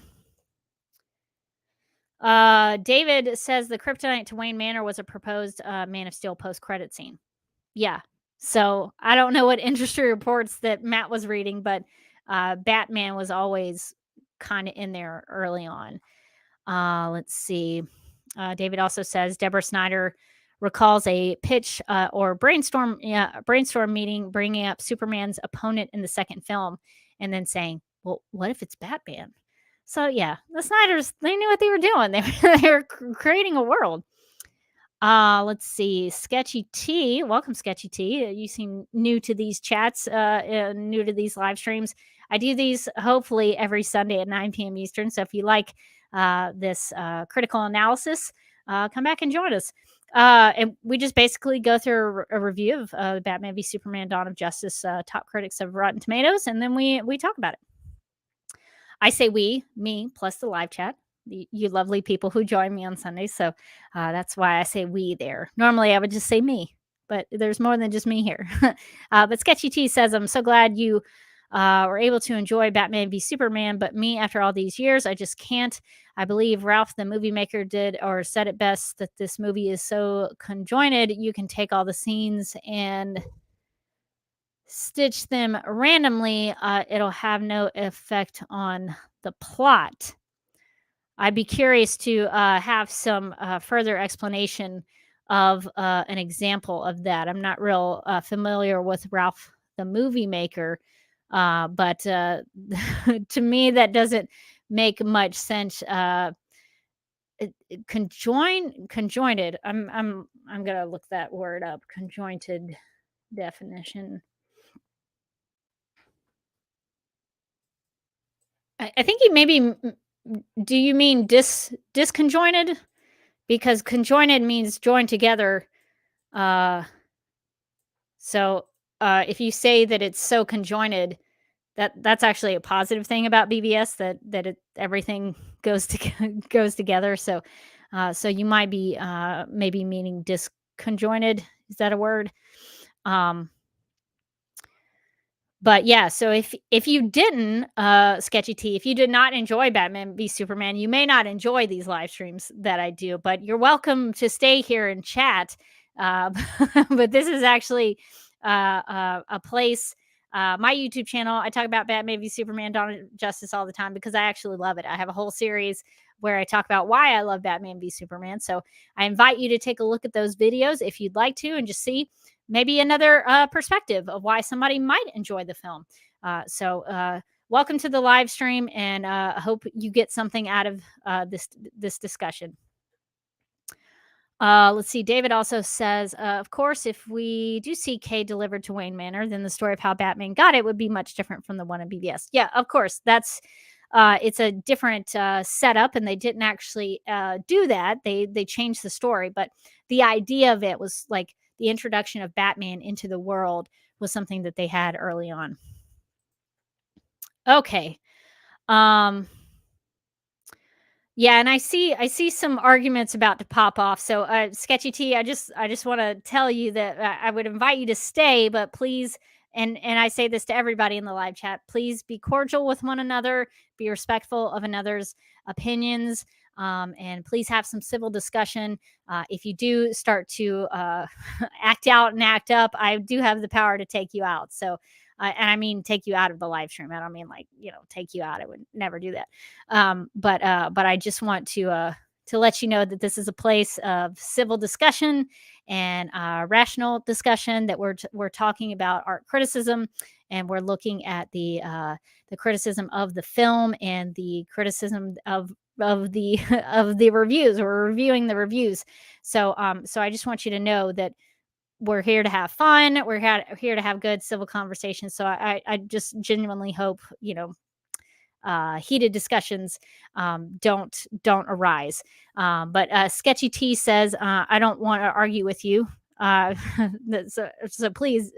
David says the kryptonite to Wayne Manor was a proposed Man of Steel post-credit scene. Yeah. So I don't know what industry reports that Matt was reading, but Batman was always kind of in there early on. Let's see. David also says Deborah Snyder recalls a pitch or brainstorm meeting bringing up Superman's opponent in the second film and then saying, well, what if it's Batman? So yeah, the Snyders, they knew what they were doing. They were creating a world. Let's see. Sketchy T. Welcome, Sketchy T. You seem new to these chats, new to these live streams. I do these hopefully every Sunday at 9 p.m. Eastern. So if you like this critical analysis, come back and join us. And we just basically go through a review of Batman v Superman: Dawn of Justice, top critics of Rotten Tomatoes, and then we talk about it. I say we, me, plus the live chat. You lovely people who join me on Sundays. So that's why I say we there. Normally I would just say me, but there's more than just me here. But Sketchy T says, I'm so glad you were able to enjoy Batman v Superman, but me, after all these years, I just can't. I believe Ralph, the movie maker, did or said it best that this movie is so conjoined, you can take all the scenes and stitch them randomly. It'll have no effect on the plot. I'd be curious to have some further explanation of an example of that. I'm not real familiar with Ralph, the movie maker, but to me, that doesn't make much sense. Conjoined. I'm gonna look that word up. Conjointed definition. I think you maybe. Do you mean disconjointed? Because conjoined means joined together. Uh, so if you say that it's so conjoined, that's actually a positive thing about BBS, that everything goes goes together. So so you might be maybe meaning disconjoined. Is that a word? But yeah, so if you didn't, Sketchy T, if you did not enjoy Batman v Superman, you may not enjoy these live streams that I do, but you're welcome to stay here and chat. But this is actually a place, my YouTube channel. I talk about Batman v Superman: Dawn of Justice all the time because I actually love it. I have a whole series where I talk about why I love Batman v Superman. So I invite you to take a look at those videos if you'd like to and just see maybe another perspective of why somebody might enjoy the film. So welcome to the live stream, and I hope you get something out of this discussion. Let's see. David also says, of course, if we do see Kay delivered to Wayne Manor, then the story of how Batman got it would be much different from the one in BBS. Yeah, of course. That's it's a different setup, and they didn't actually do that. They changed the story, but the idea of it was like the introduction of Batman into the world was something that they had early on. Okay. Yeah, and I see some arguments about to pop off. So, Sketchy T, I just want to tell you that I would invite you to stay, but please, and I say this to everybody in the live chat, please be cordial with one another, be respectful of another's opinions, and please have some civil discussion. If you do start to act out and act up, I do have the power to take you out. So. And I mean, take you out of the live stream. I don't mean like, take you out. I would never do that. But I just want to let you know that this is a place of civil discussion and rational discussion, that we're talking about art criticism, and we're looking at the criticism of the film and the criticism of the of the reviews. We're reviewing the reviews. So I just want you to know that we're here to have fun. We're here to have good civil conversations. So I just genuinely hope, heated discussions don't arise. But Sketchy T says, I don't want to argue with you. So please,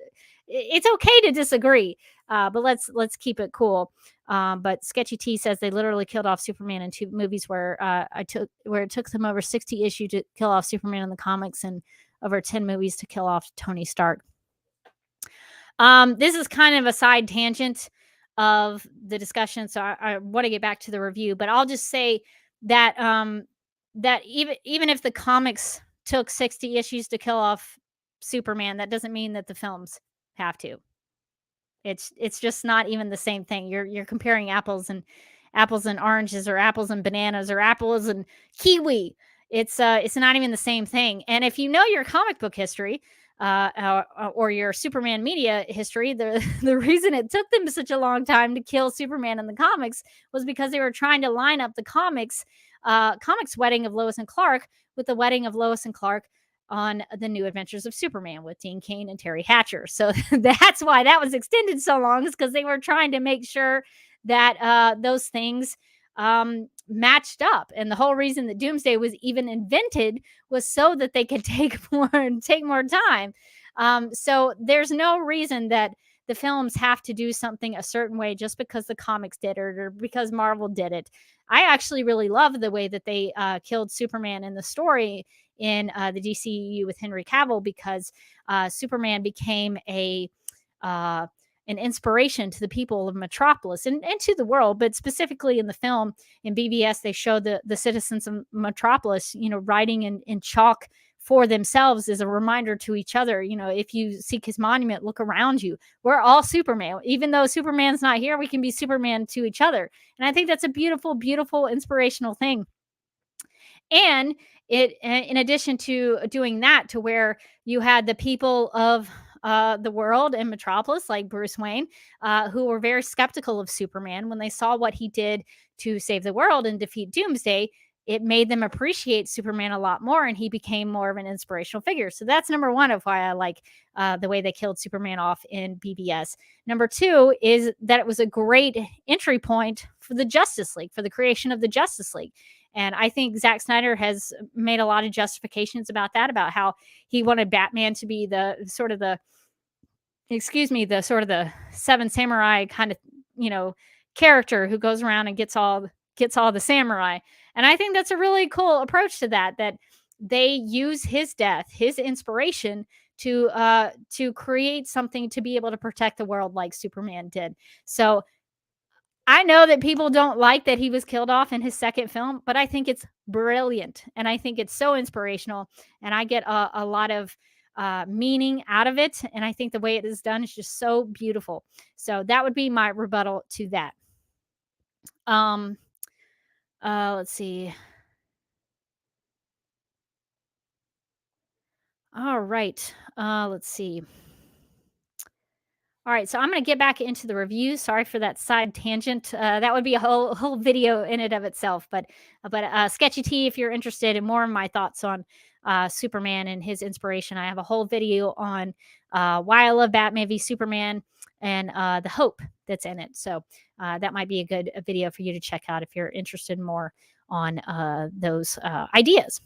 it's okay to disagree, but let's keep it cool. But Sketchy T says they literally killed off Superman in 2 movies where it took them over 60 issues to kill off Superman in the comics, and over 10 movies to kill off Tony Stark. This is kind of a side tangent. of the discussion, so I want to get back to the review, but I'll just say that that even if the comics took 60 issues to kill off Superman, that doesn't mean that the films have to. It's just not even the same thing. You're comparing apples and oranges, or apples and bananas, or apples and kiwi. It's not even the same thing. And if you know your comic book history, or your Superman media history, the the reason it took them such a long time to kill Superman in the comics was because they were trying to line up the comics wedding of Lois and Clark with the wedding of Lois and Clark on the New Adventures of Superman with Dean Cain and Terry Hatcher. So that's why that was extended so long, is because they were trying to make sure that those things matched up. And the whole reason that Doomsday was even invented was so that they could take more time. So there's no reason that the films have to do something a certain way just because the comics did it or because Marvel did it. I actually really love the way that they killed Superman in the story in the DCEU with Henry Cavill, because Superman became an inspiration to the people of Metropolis and to the world, but specifically in the film in BVS, they show the citizens of Metropolis, writing in chalk for themselves as a reminder to each other. If you seek his monument, look around you. We're all Superman. Even though Superman's not here, we can be Superman to each other. And I think that's a beautiful, beautiful, inspirational thing. And in addition to doing that, to where you had the people of the world in Metropolis, like Bruce Wayne, who were very skeptical of Superman when they saw what he did to save the world and defeat Doomsday. It made them appreciate Superman a lot more, and he became more of an inspirational figure. So that's number one of why I like the way they killed Superman off in BBS. Number two is that it was a great entry point for the Justice League, for the creation of the Justice League. And I think Zack Snyder has made a lot of justifications about that, about how he wanted Batman to be the sort of the seven samurai kind of, character who goes around and gets all the samurai. And I think that's a really cool approach to that they use his death, his inspiration, to create something to be able to protect the world like Superman did. So I know that people don't like that he was killed off in his second film, but I think it's brilliant. And I think it's so inspirational. And I get a lot of meaning out of it. And I think the way it is done is just so beautiful. So that would be my rebuttal to that. Let's see. All right. Let's see. All right, so I'm going to get back into the review. Sorry for that side tangent. That would be a whole video in and of itself. But Sketchy T, if you're interested in more of my thoughts on Superman and his inspiration, I have a whole video on why I love Batman v Superman and the hope that's in it. So that might be a good video for you to check out if you're interested more on those ideas.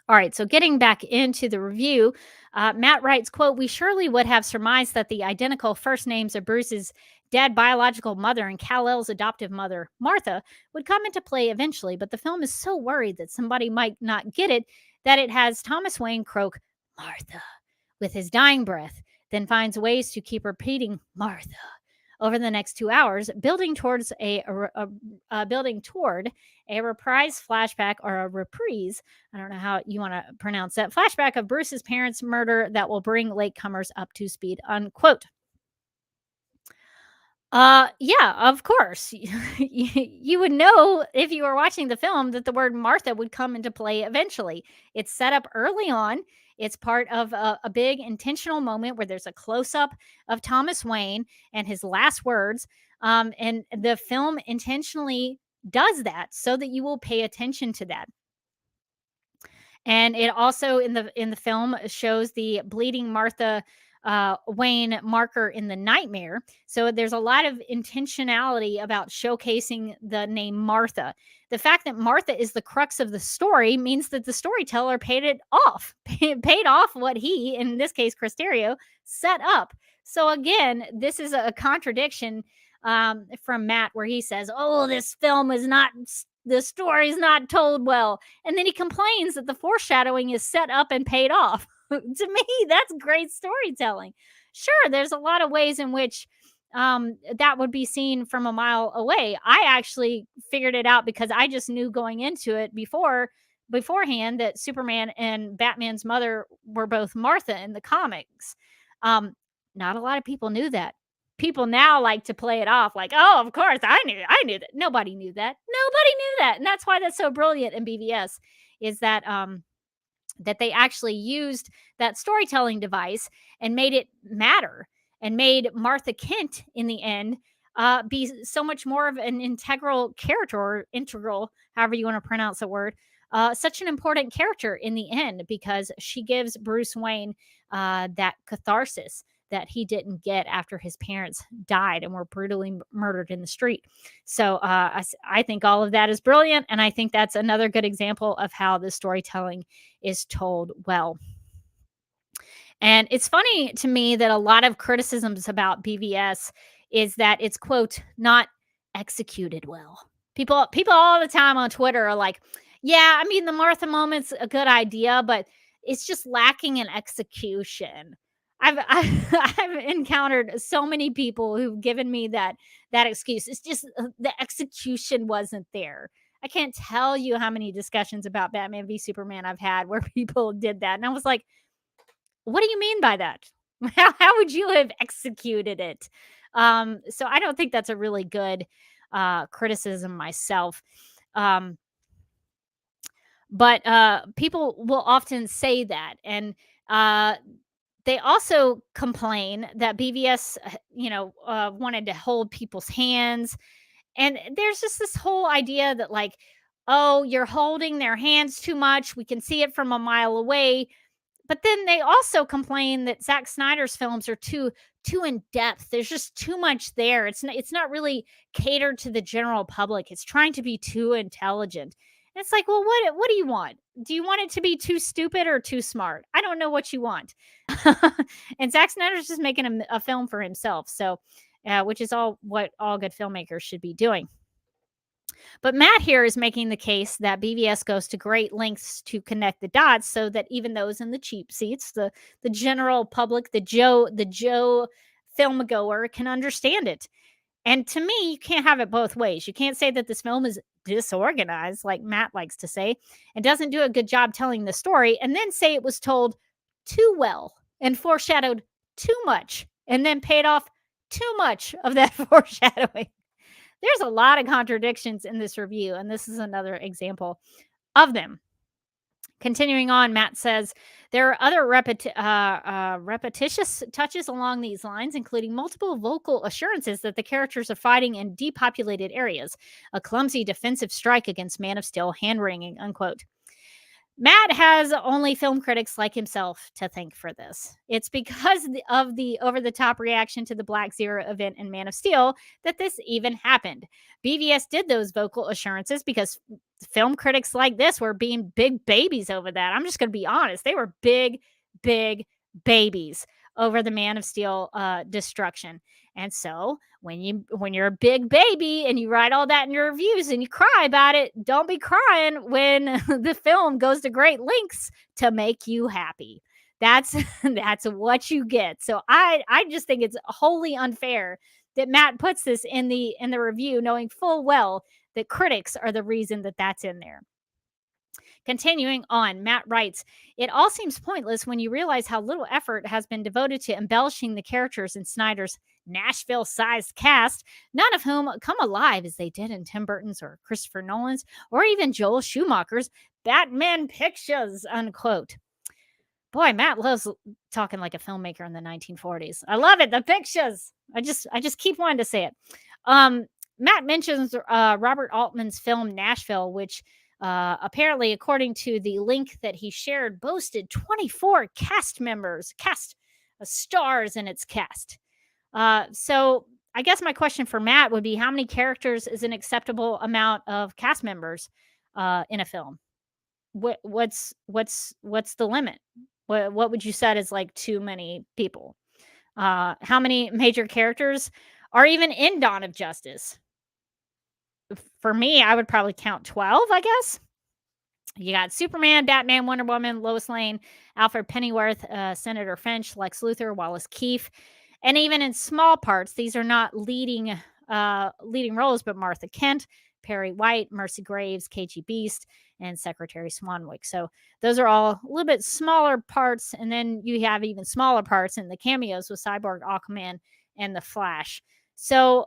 All right, so getting back into the review, Matt writes, quote, "We surely would have surmised that the identical first names of Bruce's dead biological mother and Kal-El's adoptive mother, Martha, would come into play eventually, but the film is so worried that somebody might not get it that it has Thomas Wayne croak, 'Martha,' with his dying breath, then finds ways to keep repeating 'Martha' over the next 2 hours, building toward a reprise flashback, or a reprise. I don't know how you want to pronounce that. Flashback of Bruce's parents' murder that will bring latecomers up to speed," unquote. Yeah, of course. You would know if you were watching the film that the word Martha would come into play eventually. It's set up early on. It's part of a big intentional moment where there's a close up of Thomas Wayne and his last words. And the film intentionally does that so that you will pay attention to that. And it also in the film shows the bleeding Martha Wayne marker in the nightmare. So there's a lot of intentionality about showcasing the name Martha. The fact that Martha is the crux of the story means that the storyteller paid it off, paid off what he, in this case, Chris Terrio, set up. So again, this is a contradiction from Matt, where he says, "Oh, this film is not, the story's not told well," and then he complains that the foreshadowing is set up and paid off. To me, that's great storytelling. Sure, there's a lot of ways in which that would be seen from a mile away. I actually figured it out because I just knew going into it beforehand that Superman and Batman's mother were both Martha in the comics. Um, Not a lot of people knew that. People now like to play it off like, "Oh, of course, I knew that." Nobody knew that. Nobody knew that, and that's why that's so brilliant in BVS is that they actually used that storytelling device and made it matter and made Martha Kent in the end be so much more of an integral character or integral, however you want to pronounce the word, such an important character in the end because she gives Bruce Wayne that catharsis that he didn't get after his parents died and were brutally murdered in the street. So I think all of that is brilliant. And I think that's another good example of how the storytelling is told well. And it's funny to me that a lot of criticisms about BVS is that it's, quote, not executed well. People all the time on Twitter are like, yeah, I mean, the Martha moment's a good idea, but it's just lacking in execution. I've encountered so many people who've given me that excuse. It's just the execution wasn't there. I can't tell you how many discussions about Batman v Superman I've had where people did that. And I was like, what do you mean by that? How would you have executed it? So I don't think that's a really good criticism myself. But people will often say that. And they also complain that BVS, wanted to hold people's hands. And there's just this whole idea that, like, oh, you're holding their hands too much. We can see it from a mile away. But then they also complain that Zack Snyder's films are too in depth. There's just too much there. It's not really catered to the general public. It's trying to be too intelligent. And it's like, well, what do you want? Do you want it to be too stupid or too smart? I don't know what you want. And Zack Snyder's just making a film for himself. So, which is what all good filmmakers should be doing. But Matt here is making the case that BVS goes to great lengths to connect the dots so that even those in the cheap seats, the general public, the Joe film goer can understand it. And to me, you can't have it both ways. You can't say that this film is disorganized, like Matt likes to say, and doesn't do a good job telling the story, and then say it was told too well and foreshadowed too much, and then paid off too much of that foreshadowing. There's a lot of contradictions in this review, and this is another example of them. Continuing on, Matt says, there are other repetitious touches along these lines, including multiple vocal assurances that the characters are fighting in depopulated areas, a clumsy defensive strike against Man of Steel, hand-wringing, unquote. Matt has only film critics like himself to thank for this. It's because of the over-the-top reaction to the Black Zero event in Man of Steel that this even happened. BVS did those vocal assurances because film critics like this were being big babies over that. I'm just going to be honest. They were big babies over the Man of Steel destruction. And so when you're a big baby and you write all that in your reviews and you cry about it, don't be crying when the film goes to great lengths to make you happy. That's what you get. So I just think it's wholly unfair that Matt puts this in the review, knowing full well that critics are the reason that that's in there. Continuing on, Matt writes, it all seems pointless when you realize how little effort has been devoted to embellishing the characters in Snyder's Nashville-sized cast, none of whom come alive as they did in Tim Burton's or Christopher Nolan's or even Joel Schumacher's Batman pictures, unquote. Boy, Matt loves talking like a filmmaker in the 1940s. I love it. The pictures. I just keep wanting to say it. Matt mentions Robert Altman's film Nashville, which apparently, according to the link that he shared, boasted 24 cast stars in its cast. So I guess my question for Matt would be, how many characters is an acceptable amount of cast members in a film? What's the limit? What would you set as like too many people? How many major characters are even in Dawn of Justice? For me, I would probably count 12, I guess. You got Superman, Batman, Wonder Woman, Lois Lane, Alfred Pennyworth, Senator Finch, Lex Luthor, Wallace Keefe. And even in small parts, these are not leading roles, but Martha Kent, Perry White, Mercy Graves, KG Beast, and Secretary Swanwick. So those are all a little bit smaller parts. And then you have even smaller parts in the cameos with Cyborg, Aquaman, and the Flash. So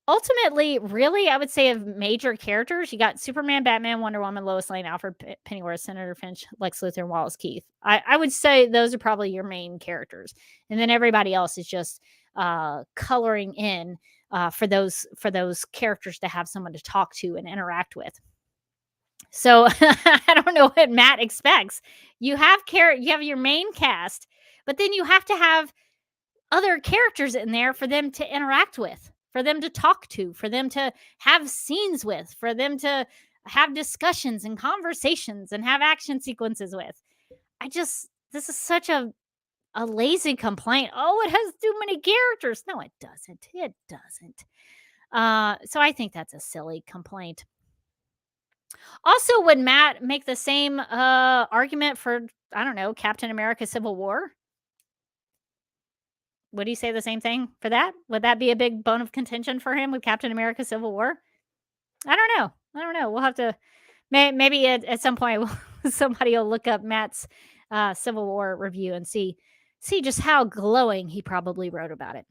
ultimately, really, I would say of major characters, you got Superman, Batman, Wonder Woman, Lois Lane, Alfred Pennyworth, Senator Finch, Lex Luthor, and Wallace Keith. I would say those are probably your main characters, and then everybody else is just coloring in for those characters to have someone to talk to and interact with. So I don't know what Matt expects. You have your main cast, but then you have to have other characters in there for them to interact with, for them to talk to, for them to have scenes with, for them to have discussions and conversations and have action sequences with. This is such a lazy complaint. Oh, it has too many characters. No, it doesn't. It doesn't. So I think that's a silly complaint. Also, would Matt make the same argument for, I don't know, Captain America Civil War? Would he say the same thing for that? Would that be a big bone of contention for him with Captain America Civil War? I don't know. We'll have to maybe at some point somebody will look up Matt's Civil War review and see just how glowing he probably wrote about it.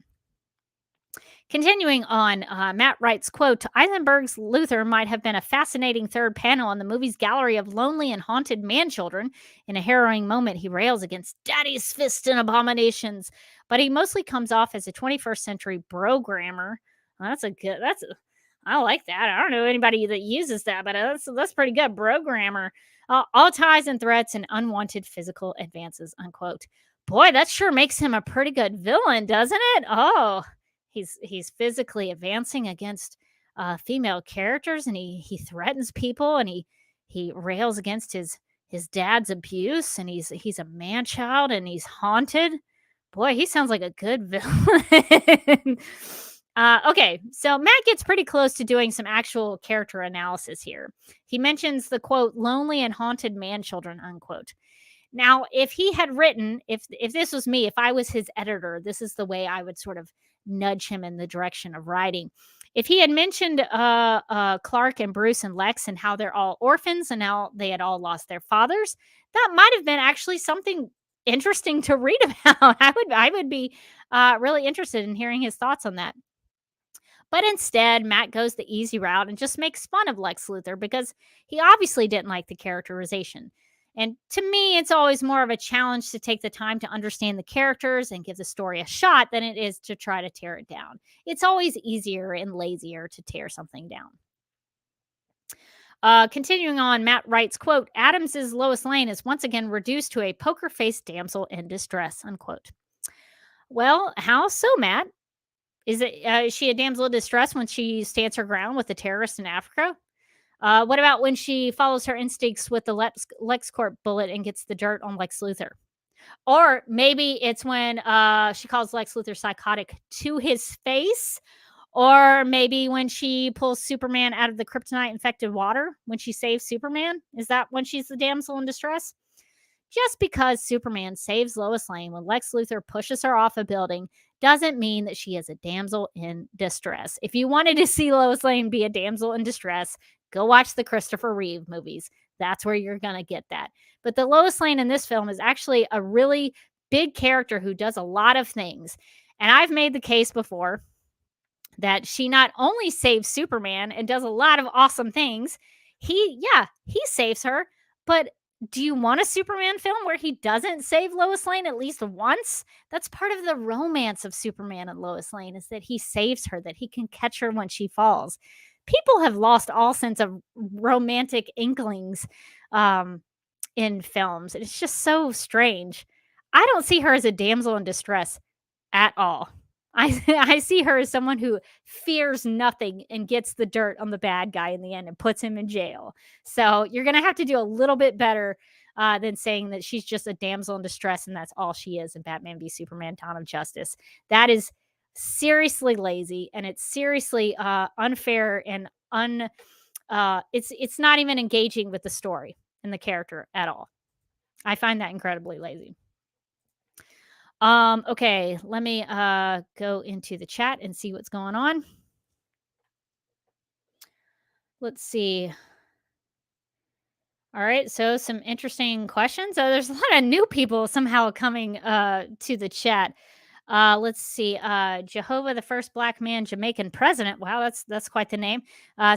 Continuing on, Matt writes, quote, Eisenberg's Luthor might have been a fascinating third panel in the movie's gallery of lonely and haunted man-children. In a harrowing moment, he rails against daddy's fists and abominations, but he mostly comes off as a 21st century programmer. Well, I like that. I don't know anybody that uses that, but that's pretty good. Programmer. All ties and threats and unwanted physical advances, unquote. Boy, that sure makes him a pretty good villain, doesn't it? Oh, he's physically advancing against female characters, and he threatens people, and he rails against his dad's abuse, and he's a man child, and he's haunted. Boy, he sounds like a good villain. Okay, so Matt gets pretty close to doing some actual character analysis here. He mentions the quote, lonely and haunted man children, unquote. Now, if he had written, if this was me, if I was his editor, this is the way I would sort of nudge him in the direction of writing. If he had mentioned Clark and Bruce and Lex and how they're all orphans and how they had all lost their fathers, that might have been actually something interesting to read about. I would be really interested in hearing his thoughts on that. But instead, Matt goes the easy route and just makes fun of Lex Luthor because he obviously didn't like the characterization. And to me, it's always more of a challenge to take the time to understand the characters and give the story a shot than it is to try to tear it down. It's always easier and lazier to tear something down. Continuing on, Matt writes, quote, Adams' Lois Lane is once again reduced to a poker-faced damsel in distress, unquote. Well, how so, Matt? Is she a damsel in distress when she stands her ground with the terrorists in Africa? What about when she follows her instincts with the LexCorp bullet and gets the dirt on Lex Luthor? Or maybe it's when she calls Lex Luthor psychotic to his face. Or maybe when she pulls Superman out of the kryptonite-infected water when she saves Superman. Is that when she's the damsel in distress? Just because Superman saves Lois Lane when Lex Luthor pushes her off a building doesn't mean that she is a damsel in distress. If you wanted to see Lois Lane be a damsel in distress, go watch the Christopher Reeve movies. That's where you're going to get that. But the Lois Lane in this film is actually a really big character who does a lot of things. And I've made the case before that she not only saves Superman and does a lot of awesome things, he saves her, but do you want a Superman film where he doesn't save Lois Lane at least once? That's part of the romance of Superman and Lois Lane, is that he saves her, that he can catch her when she falls. People have lost all sense of romantic inklings in films. It's just so strange. I don't see her as a damsel in distress at all. I see her as someone who fears nothing and gets the dirt on the bad guy in the end and puts him in jail. So you're going to have to do a little bit better than saying that she's just a damsel in distress and that's all she is in Batman v Superman: Dawn of Justice. That is seriously lazy, and it's seriously unfair, and it's not even engaging with the story and the character at all. I find that incredibly lazy. Okay, let me go into the chat and see what's going on. Let's see. All right, so some interesting questions. There's a lot of new people somehow coming to the chat. Let's see. Jehovah, the first black man Jamaican president. Wow, that's quite the name.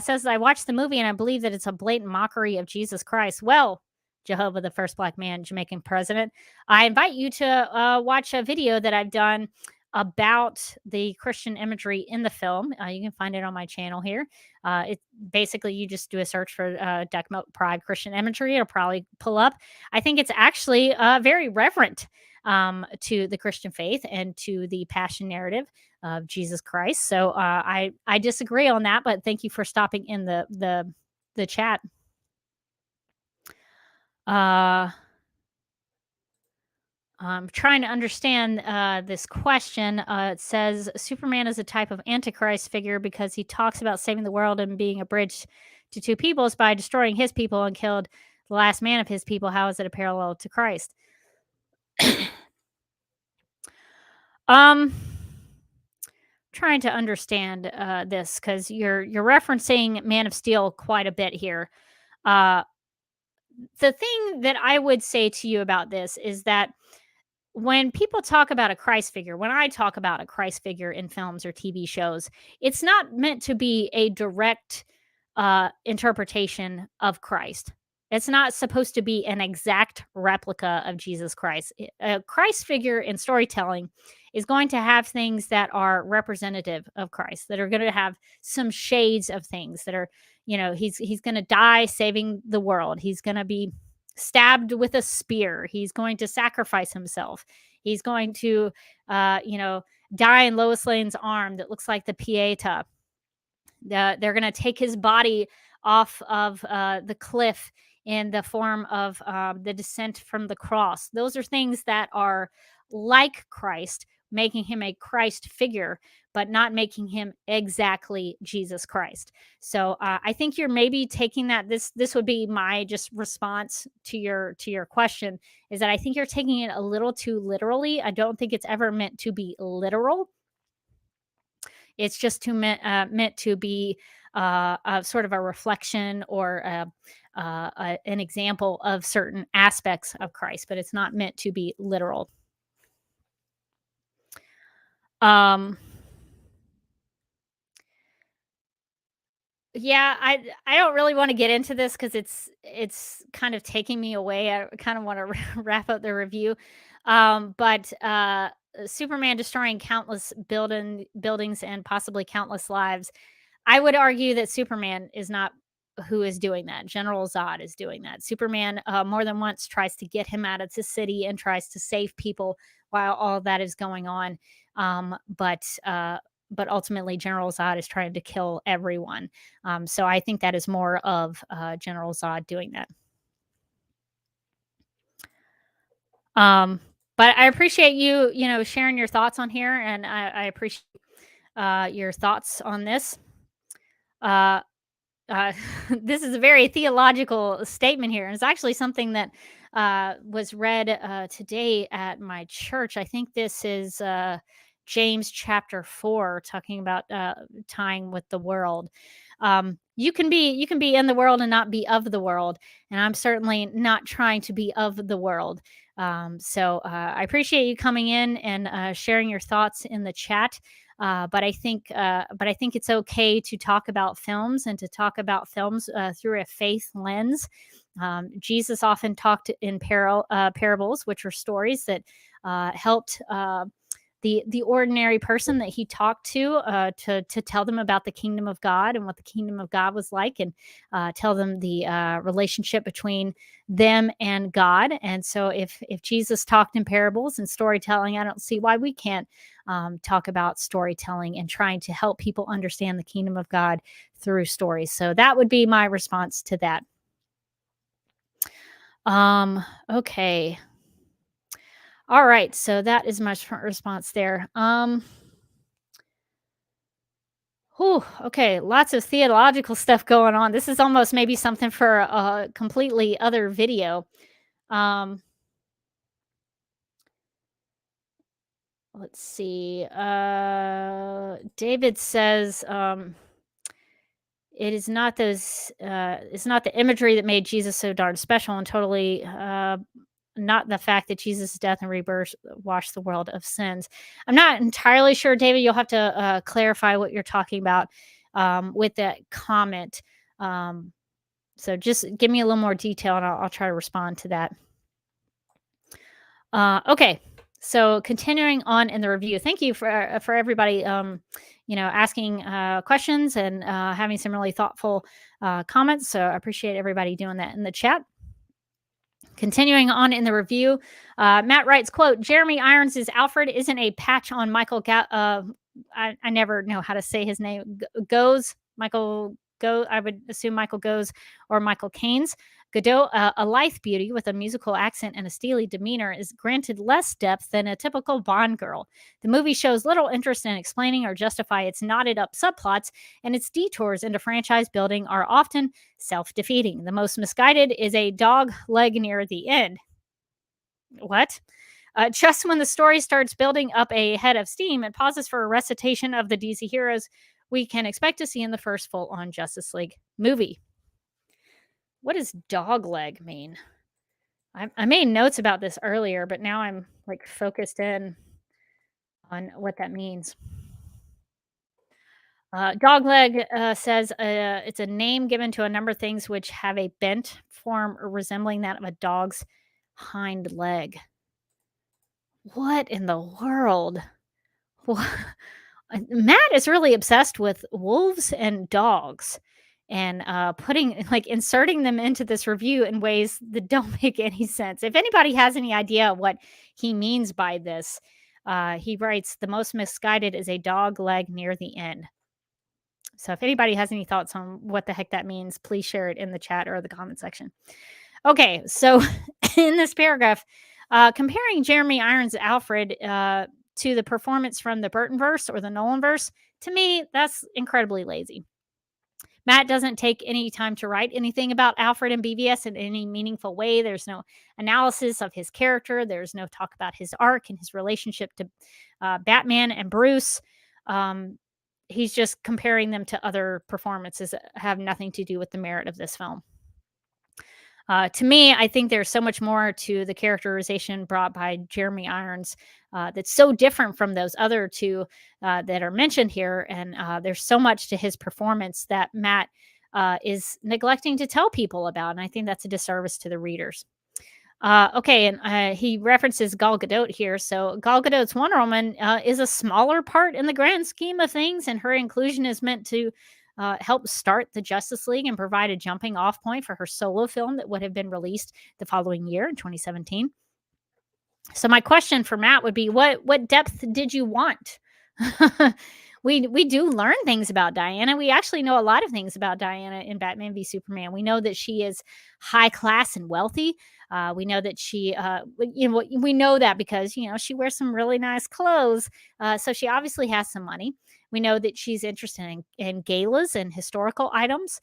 Says I watched the movie and I believe that it's a blatant mockery of Jesus Christ. Well, Jehovah, the first black man Jamaican president. I invite you to watch a video that I've done about the Christian imagery in the film. You can find it on my channel here. It basically you just do a search for Duck Milk Pride Christian imagery. It'll probably pull up. I think it's actually very reverent to the Christian faith and to the passion narrative of Jesus Christ. So I disagree on that, but thank you for stopping in the chat. I'm trying to understand this question. It says Superman is a type of antichrist figure because he talks about saving the world and being a bridge to two peoples by destroying his people and killed the last man of his people. How is it a parallel to Christ? Trying to understand this because you're referencing Man of Steel quite a bit here. The thing that I would say to you about this is that when people talk about a Christ figure, when I talk about a Christ figure in films or TV shows, it's not meant to be a direct interpretation of Christ. It's not supposed to be an exact replica of Jesus Christ. A Christ figure in storytelling is going to have things that are representative of Christ, that are going to have some shades of things that are, he's going to die saving the world. He's going to be stabbed with a spear. He's going to sacrifice himself. He's going to, die in Lois Lane's arm that looks like the Pieta. They're going to take his body off of the cliff in the form of the descent from the cross. Those are things that are like Christ, making him a Christ figure, but not making him exactly Jesus Christ. So I think you're maybe taking that. This would be my just response to your question, is that I think you're taking it a little too literally. I don't think it's ever meant to be literal. It's just meant to be a sort of a reflection or an example of certain aspects of Christ, but it's not meant to be literal. Yeah, I don't really want to get into this because it's kind of taking me away. I kind of want to wrap up the review. But Superman destroying countless buildings and possibly countless lives. I would argue that Superman is not who is doing that. General Zod is doing that. Superman more than once tries to get him out of the city and tries to save people while all of that is going on. But ultimately, General Zod is trying to kill everyone. So I think that is more of General Zod doing that. But I appreciate you sharing your thoughts on here, and I appreciate your thoughts on this. This is a very theological statement here, and it's actually something that was read today at my church. I think this is James chapter 4, talking about tying with the world. You can be in the world and not be of the world, and I'm certainly not trying to be of the world. So I appreciate you coming in and sharing your thoughts in the chat. But I think it's okay to talk about films and to talk about films through a faith lens. Jesus often talked in parables, which are stories that helped the ordinary person that he talked to tell them about the kingdom of God and what the kingdom of God was like, and tell them the relationship between them and God. And so if Jesus talked in parables and storytelling, I don't see why we can't talk about storytelling and trying to help people understand the kingdom of God through stories. So that would be my response to that. Okay. All right, so that is my response there. Okay, lots of theological stuff going on. This is almost maybe something for a completely other video. let's see. David says, it is not those. It's not the imagery that made Jesus so darn special, and totally not the fact that Jesus' death and rebirth washed the world of sins. I'm not entirely sure, David. You'll have to clarify what you're talking about with that comment. So just give me a little more detail, and I'll try to respond to that. Okay. So continuing on in the review, thank you for everybody, asking questions and having some really thoughtful comments. So I appreciate everybody doing that in the chat. Continuing on in the review, Matt writes, quote, Jeremy Irons' Alfred isn't a patch on Michael, I never know how to say his name, Michael Go, I would assume Michael Goes or Michael Caine's. Godot, a lithe beauty with a musical accent and a steely demeanor, is granted less depth than a typical Bond girl. The movie shows little interest in explaining or justify its knotted up subplots, and its detours into franchise building are often self-defeating. The most misguided is a dog leg near the end. What? Just when the story starts building up a head of steam, it pauses for a recitation of the DC heroes we can expect to see in the first full-on Justice League movie. What does dog leg mean? I made notes about this earlier, but now I'm like focused in on what that means. Dogleg says it's a name given to a number of things which have a bent form resembling that of a dog's hind leg. What in the world? Matt is really obsessed with wolves and dogs and inserting them into this review in ways that don't make any sense. If anybody has any idea what he means by this, he writes, the most misguided is a dog leg near the end. So if anybody has any thoughts on what the heck that means, please share it in the chat or the comment section. Okay, so in this paragraph, comparing Jeremy Irons' Alfred to the performance from the Burtonverse or the Nolanverse, to me, that's incredibly lazy. Matt doesn't take any time to write anything about Alfred and BVS in any meaningful way. There's no analysis of his character. There's no talk about his arc and his relationship to Batman and Bruce. He's just comparing them to other performances that have nothing to do with the merit of this film. To me, I think there's so much more to the characterization brought by Jeremy Irons that's so different from those other two that are mentioned here. And there's so much to his performance that Matt is neglecting to tell people about. And I think that's a disservice to the readers. Okay, and he references Gal Gadot here. So Gal Gadot's Wonder Woman is a smaller part in the grand scheme of things, and her inclusion is meant to help start the Justice League and provide a jumping off point for her solo film that would have been released the following year in 2017. So my question for Matt would be, what depth did you want? We do learn things about Diana. We actually know a lot of things about Diana in Batman v Superman. We know that she is high class and wealthy. We know that she, we know that because, she wears some really nice clothes. So she obviously has some money. We know that she's interested in galas and historical items.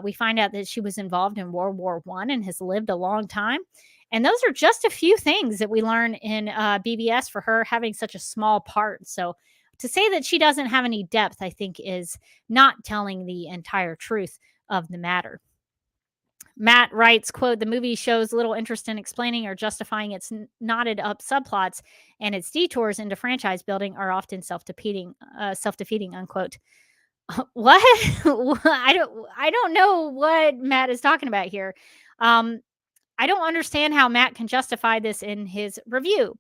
We find out that she was involved in World War I and has lived a long time. And those are just a few things that we learn in BBS for her having such a small part. So to say that she doesn't have any depth, I think, is not telling the entire truth of the matter. Matt writes, quote, the movie shows little interest in explaining or justifying its knotted up subplots, and its detours into franchise building are often self-defeating, unquote. What? I don't know what Matt is talking about here. I don't understand how Matt can justify this in his review.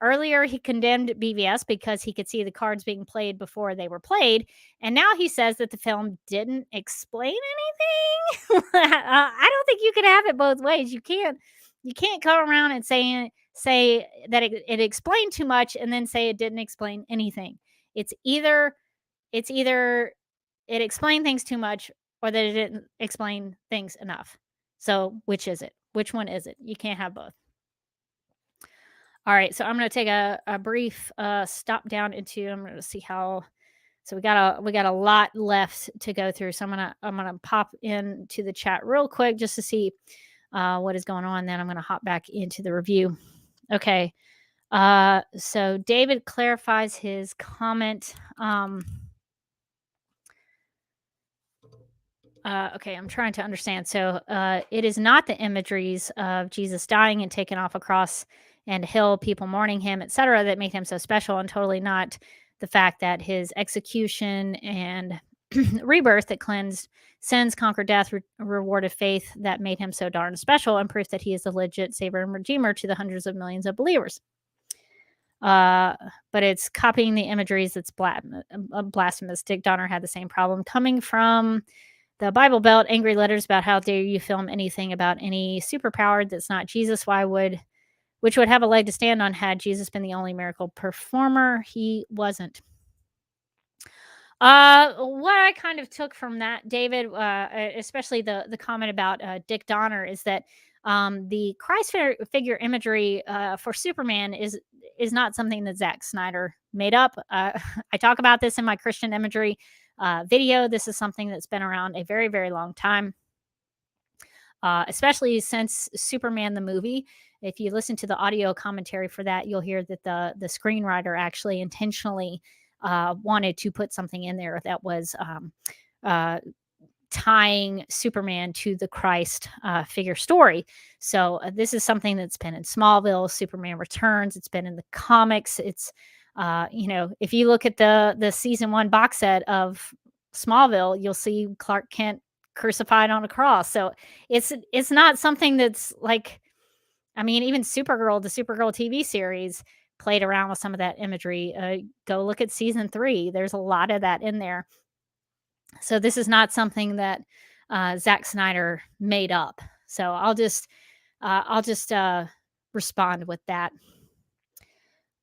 Earlier, he condemned BVS because he could see the cards being played before they were played. And now he says that the film didn't explain anything. I don't think you can have it both ways. You can't come around and say that it explained too much and then say it didn't explain anything. It's either it explained things too much or that it didn't explain things enough. So which is it? Which one is it? You can't have both. All right, so I'm going to take a brief stop down into. I'm going to see how. So we got a lot left to go through. So I'm gonna pop into the chat real quick just to see what is going on. Then I'm going to hop back into the review. Okay. So David clarifies his comment. Okay, I'm trying to understand. So, it is not the imageries of Jesus dying and taken off a cross and hill, people mourning him, etc., that make him so special, and totally not the fact that his execution and rebirth that cleansed sins, conquered death, rewarded faith that made him so darn special, and proof that he is the legit savior and redeemer to the hundreds of millions of believers. Uh, but it's copying the imageries that's blasphemous. Dick Donner had the same problem coming from the Bible Belt, angry letters about how dare you film anything about any superpower that's not Jesus. Which would have a leg to stand on had Jesus been the only miracle performer. He wasn't. What I kind of took from that, David, especially the comment about Dick Donner, is that the Christ figure imagery for Superman is not something that Zack Snyder made up. I talk about this in my Christian imagery video. This is something that's been around a very, very long time, especially since Superman the movie. If you listen to the audio commentary for that, you'll hear that the screenwriter actually intentionally wanted to put something in there that was uh, tying Superman to the Christ figure story. So this is something that's been in Smallville, Superman Returns. It's been in the comics. It's if you look at the season 1 box set of Smallville, you'll see Clark Kent crucified on a cross. So it's not something that's like, I mean, even Supergirl, the Supergirl TV series played around with some of that imagery. Go look at season 3. There's a lot of that in there. So this is not something that Zack Snyder made up. So I'll just respond with that.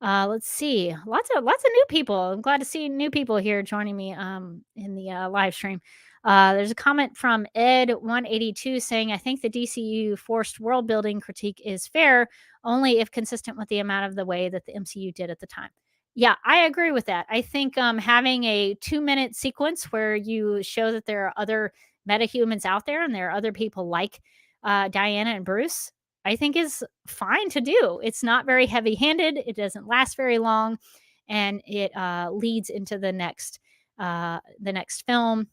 Let's see. Lots of new people. I'm glad to see new people here joining me in the live stream. There's a comment from Ed182 saying, I think the DCU forced world building critique is fair only if consistent with the amount of the way that the MCU did at the time. Yeah, I agree with that. I think having a 2-minute sequence where you show that there are other metahumans out there and there are other people like Diana and Bruce, I think is fine to do. It's not very heavy-handed. It doesn't last very long, and it leads into the next film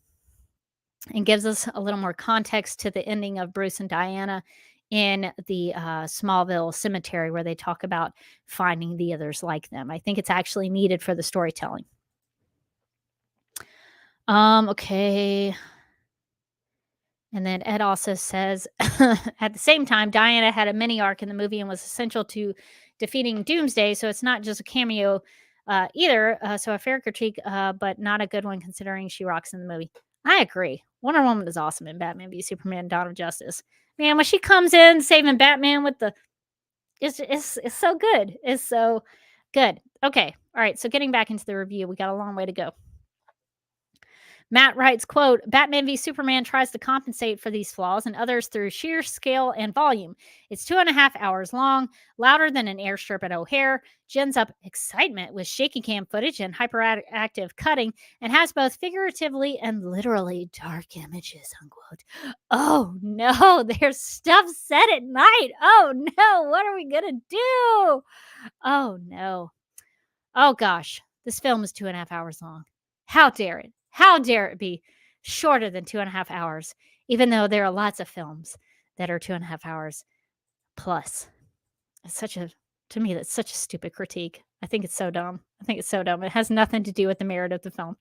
and gives us a little more context to the ending of Bruce and Diana in the Smallville cemetery, where they talk about finding the others like them. I think it's actually needed for the storytelling. Okay. And then Ed also says, at the same time, Diana had a mini arc in the movie and was essential to defeating Doomsday. So it's not just a cameo either. So a fair critique, but not a good one considering she rocks in the movie. I agree. Wonder Woman is awesome in Batman v Superman: Dawn of Justice. Man, when she comes in saving Batman with it's so good. It's so good. Okay. All right. So getting back into the review, we got a long way to go. Matt writes, quote, Batman v Superman tries to compensate for these flaws and others through sheer scale and volume. It's 2.5 hours long, louder than an airstrip at O'Hare, gins up excitement with shaky cam footage and hyperactive cutting, and has both figuratively and literally dark images, unquote. Oh no, there's stuff set at night. Oh no, what are we going to do? Oh no. Oh gosh, this film is 2.5 hours long. How dare it? How dare it be shorter than 2.5 hours, even though there are lots of films that are 2.5 hours plus. It's to me, that's such a stupid critique. I think it's so dumb. It has nothing to do with the merit of the film.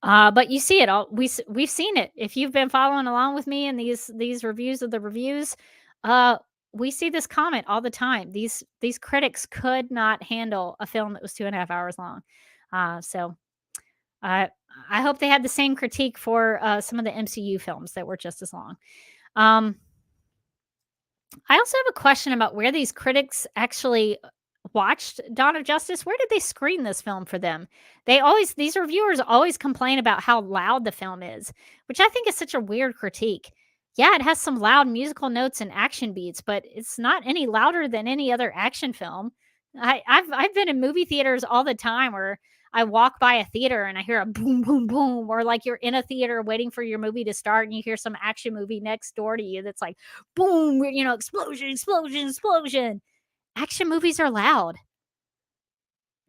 But you see it all. We've seen it. If you've been following along with me in these reviews of the reviews, we see this comment all the time. These critics could not handle a film that was 2.5 hours long. So I hope they had the same critique for some of the MCU films that were just as long. I also have a question about where these critics actually watched Dawn of Justice. Where did they screen this film for them? These reviewers always complain about how loud the film is, which I think is such a weird critique. Yeah, it has some loud musical notes and action beats, but it's not any louder than any other action film. I've been in movie theaters all the time where I walk by a theater and I hear a boom, boom, boom, or like you're in a theater waiting for your movie to start and you hear some action movie next door to you that's like boom, explosion, explosion, explosion. Action movies are loud.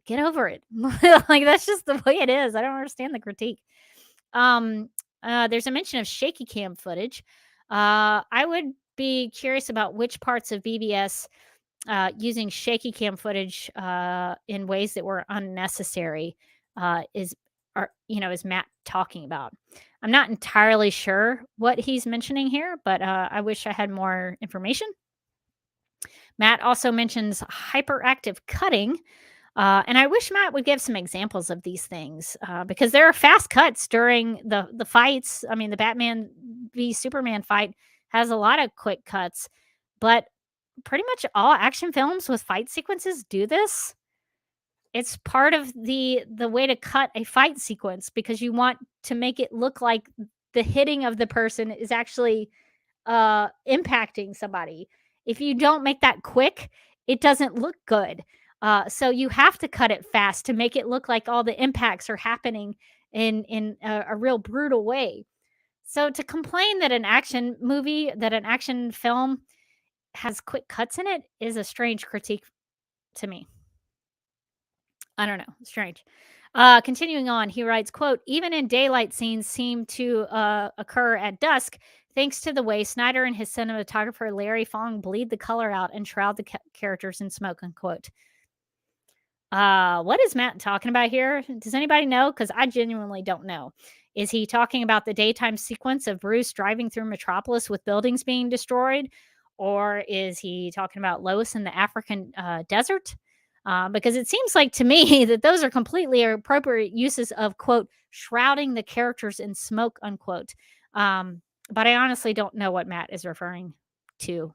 Get over it. Like, that's just the way it is. I don't understand the critique. There's a mention of shaky cam footage. I would be curious about which parts of BBS using shaky cam footage in ways that were unnecessary is Matt talking about. I'm not entirely sure what he's mentioning here, but I wish I had more information. Matt also mentions hyperactive cutting. And I wish Matt would give some examples of these things because there are fast cuts during the fights. I mean, the Batman v Superman fight has a lot of quick cuts, but pretty much all action films with fight sequences do this. It's part of the way to cut a fight sequence because you want to make it look like the hitting of the person is actually impacting somebody. If you don't make that quick, it doesn't look good. So you have to cut it fast to make it look like all the impacts are happening in a real brutal way. So to complain that an action film has quick cuts in it is a strange critique to me. I don't know, strange. Continuing on, he writes, quote, even in daylight scenes seem to occur at dusk thanks to the way Snyder and his cinematographer Larry Fong bleed the color out and shroud the characters in smoke, unquote. What is Matt talking about here? Does anybody know? Because I genuinely don't know. Is he talking about the daytime sequence of Bruce driving through Metropolis with buildings being destroyed? Or is he talking about Lois in the African desert? Because it seems like to me that those are completely appropriate uses of, quote, shrouding the characters in smoke, unquote. But I honestly don't know what Matt is referring to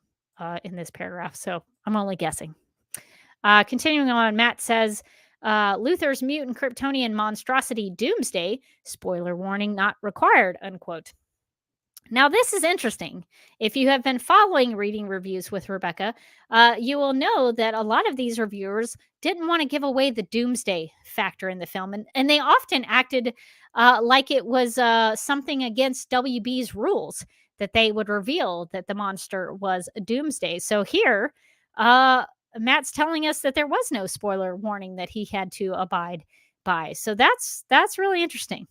in this paragraph, so I'm only guessing. Continuing on, Matt says, Luthor's mutant Kryptonian monstrosity Doomsday, spoiler warning not required, unquote. Now, this is interesting. If you have been following reading reviews with Rebecca, you will know that a lot of these reviewers didn't want to give away the doomsday factor in the film. And they often acted like it was something against WB's rules that they would reveal that the monster was a doomsday. So here, Matt's telling us that there was no spoiler warning that he had to abide by. So that's really interesting.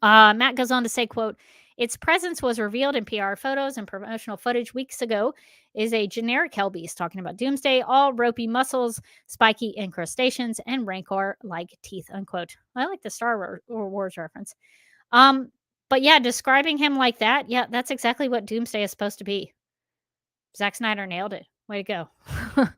Matt goes on to say, quote, its presence was revealed in PR photos and promotional footage weeks ago, is a generic hellbeast talking about Doomsday, all ropey muscles, spiky incrustations, and rancor-like teeth, unquote. I like the Star Wars reference. But yeah, describing him like that, yeah, that's exactly what Doomsday is supposed to be. Zack Snyder nailed it. Way to go.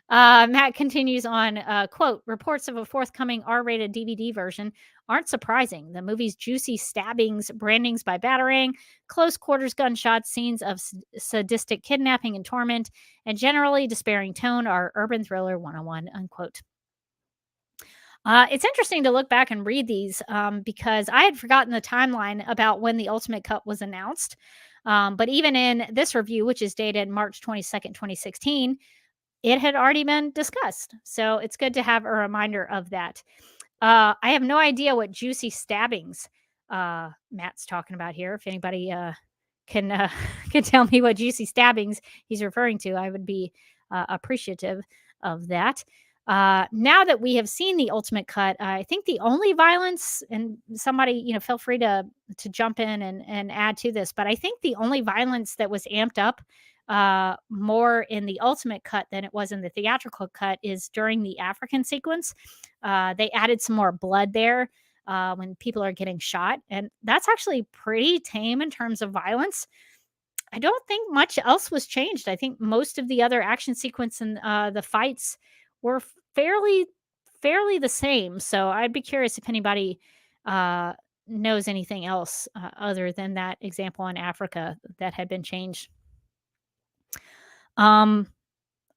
Matt continues on, quote, reports of a forthcoming R-rated DVD version aren't surprising. The movie's juicy stabbings, brandings by Batarang, close quarters gunshots, scenes of sadistic kidnapping and torment, and generally despairing tone are urban thriller 101, unquote. It's interesting to look back and read these because I had forgotten the timeline about when the Ultimate Cut was announced. But even in this review, which is dated March 22nd, 2016, it had already been discussed. So it's good to have a reminder of that. I have no idea what juicy stabbings Matt's talking about here. If anybody can tell me what juicy stabbings he's referring to, I would be appreciative of that. Now that we have seen the Ultimate Cut, I think the only violence, and somebody, feel free to jump in and add to this, but I think the only violence that was amped up more in the Ultimate Cut than it was in the theatrical cut is during the African sequence. They added some more blood there when people are getting shot, and that's actually pretty tame in terms of violence. I don't think much else was changed. I think most of the other action sequence and the fights were fairly the same. So I'd be curious if anybody knows anything else other than that example in Africa that had been changed. I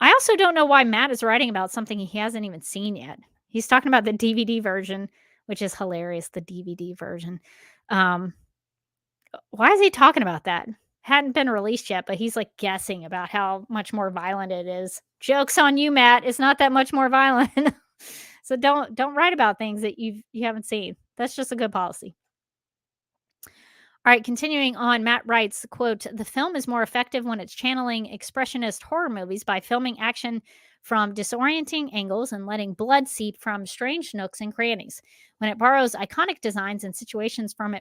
also don't know why Matt is writing about something he hasn't even seen yet. He's talking about the DVD version, which is hilarious, the DVD version. Why is he talking about that? Hadn't been released yet, but he's like guessing about how much more violent it is. Joke's on you, Matt. It's not that much more violent. So don't write about things that you haven't seen. That's just a good policy. All right, continuing on, Matt writes, quote, "The film is more effective when it's channeling expressionist horror movies by filming action from disorienting angles and letting blood seep from strange nooks and crannies. When it borrows iconic designs and situations from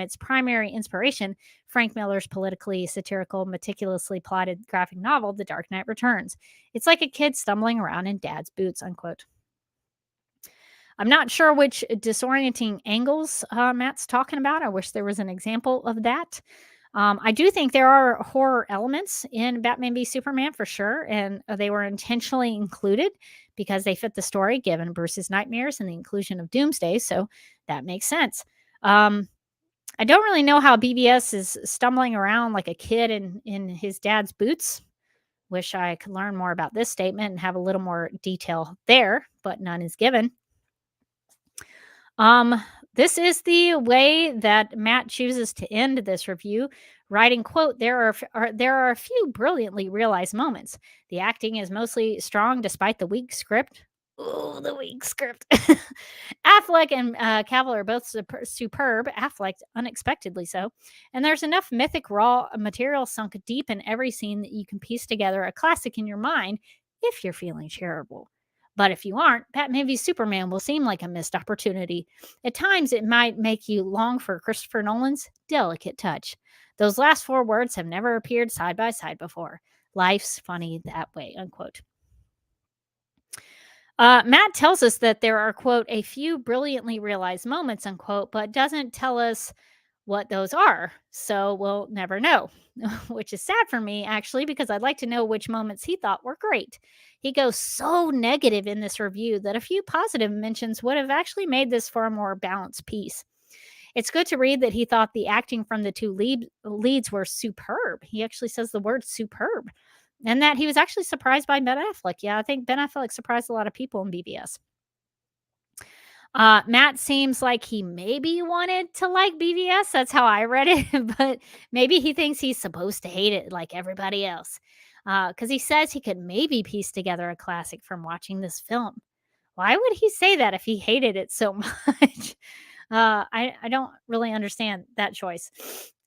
its primary inspiration, Frank Miller's politically satirical, meticulously plotted graphic novel, The Dark Knight Returns. It's like a kid stumbling around in dad's boots," unquote. I'm not sure which disorienting angles Matt's talking about. I wish there was an example of that. I do think there are horror elements in Batman v Superman for sure, and they were intentionally included because they fit the story given Bruce's nightmares and the inclusion of Doomsday, so that makes sense. Um, I don't really know how BVS is stumbling around like a kid in his dad's boots. Wish I could learn more about this statement and have a little more detail there, but none is given. This is the way that Matt chooses to end this review, writing, quote, there are a few brilliantly realized moments. The acting is mostly strong despite the weak script." Ooh, the weak script. Affleck and Cavill are both superb. Affleck unexpectedly so. And there's enough mythic raw material sunk deep in every scene that you can piece together a classic in your mind if you're feeling charitable. But if you aren't, Batman v Superman will seem like a missed opportunity. At times, it might make you long for Christopher Nolan's delicate touch. Those last four words have never appeared side by side before. Life's funny that way, unquote. Matt tells us that there are, quote, a few brilliantly realized moments, unquote, but doesn't tell us what those are. So we'll never know, which is sad for me, actually, because I'd like to know which moments he thought were great. He goes so negative in this review that a few positive mentions would have actually made this for a more balanced piece. It's good to read that he thought the acting from the two leads were superb. He actually says the word superb. And that he was actually surprised by Ben Affleck. Yeah, I think Ben Affleck surprised a lot of people in BVS. Matt seems like he maybe wanted to like BVS. That's how I read it. But maybe he thinks he's supposed to hate it like everybody else. Because he says he could maybe piece together a classic from watching this film. Why would he say that if he hated it so much? I don't really understand that choice.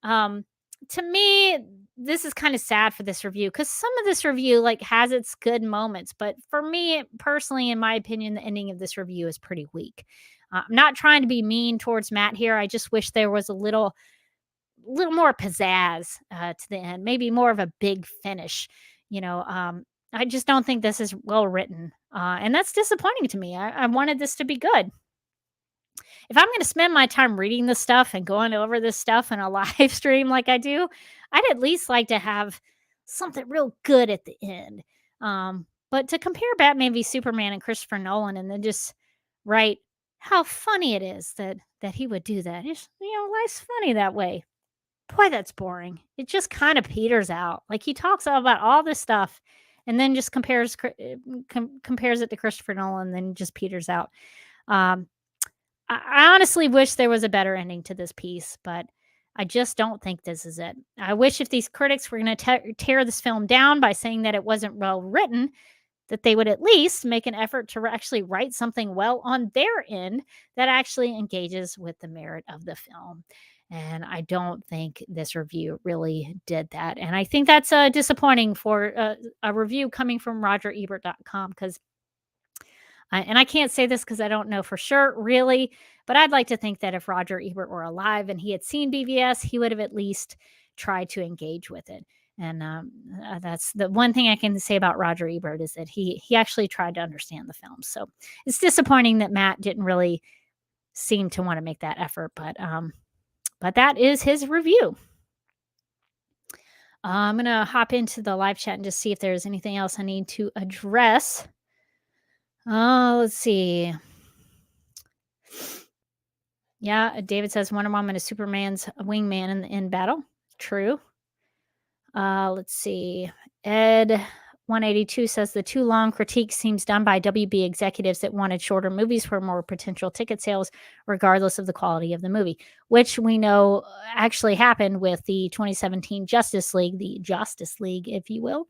To me, this is kind of sad for this review because some of this review like has its good moments, but for me personally, in my opinion, the ending of this review is pretty weak. I'm not trying to be mean towards Matt here. I just wish there was a little more pizzazz to the end, maybe more of a big finish. I just don't think this is well written, and that's disappointing to me. I wanted this to be good. If I'm going to spend my time reading this stuff and going over this stuff in a live stream like I do, I'd at least like to have something real good at the end. But to compare Batman v Superman and Christopher Nolan and then just write how funny it is that he would do that. Life's funny that way. Boy, that's boring. It just kind of peters out. Like he talks about all this stuff and then just compares it to Christopher Nolan and then just peters out. I honestly wish there was a better ending to this piece, but I just don't think this is it. I wish if these critics were going to tear this film down by saying that it wasn't well written, that they would at least make an effort to actually write something well on their end that actually engages with the merit of the film. And I don't think this review really did that. And I think that's disappointing for a review coming from RogerEbert.com because and I can't say this because I don't know for sure, really, but I'd like to think that if Roger Ebert were alive and he had seen BVS, he would have at least tried to engage with it. And that's the one thing I can say about Roger Ebert is that he actually tried to understand the film. So it's disappointing that Matt didn't really seem to want to make that effort, but that is his review. I'm going to hop into the live chat and just see if there's anything else I need to address. Let's see. Yeah, David says Wonder Woman is Superman's wingman in the end battle. True. Let's see. Ed 182 says the too long critique seems done by WB executives that wanted shorter movies for more potential ticket sales, regardless of the quality of the movie, which we know actually happened with the 2017 Justice League, if you will,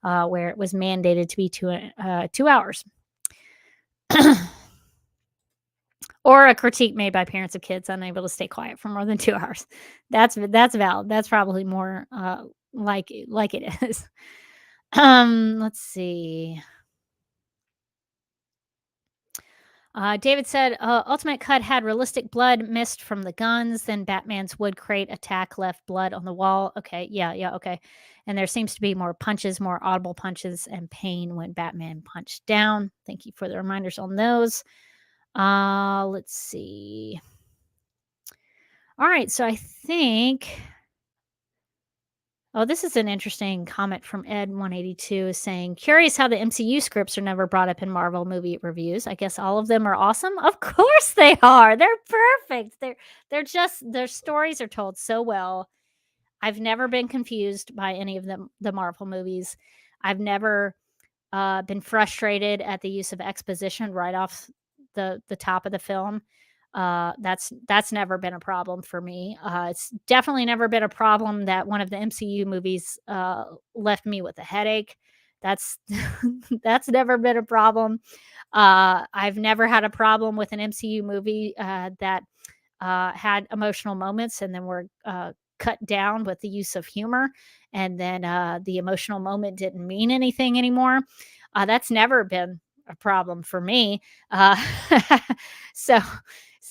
where it was mandated to be 2 hours. Or a critique made by parents of kids unable to stay quiet for more than 2 hours. That's valid. That's probably more like it is. Let's see. David said, Ultimate Cut had realistic blood mist from the guns. Then Batman's wood crate attack left blood on the wall. Okay, yeah, okay. And there seems to be more punches, more audible punches, and pain when Batman punched down. Thank you for the reminders on those. Let's see. All right, so I think... Oh, this is an interesting comment from Ed182 saying, curious how the MCU scripts are never brought up in Marvel movie reviews. I guess all of them are awesome. Of course they are. They're perfect. They're just, their stories are told so well. I've never been confused by any of them, the Marvel movies. I've never been frustrated at the use of exposition right off the top of the film. That's never been a problem for me. It's definitely never been a problem that one of the MCU movies left me with a headache. That's that's never been a problem. I've never had a problem with an MCU movie that had emotional moments and then were cut down with the use of humor, and then the emotional moment didn't mean anything anymore. That's never been a problem for me.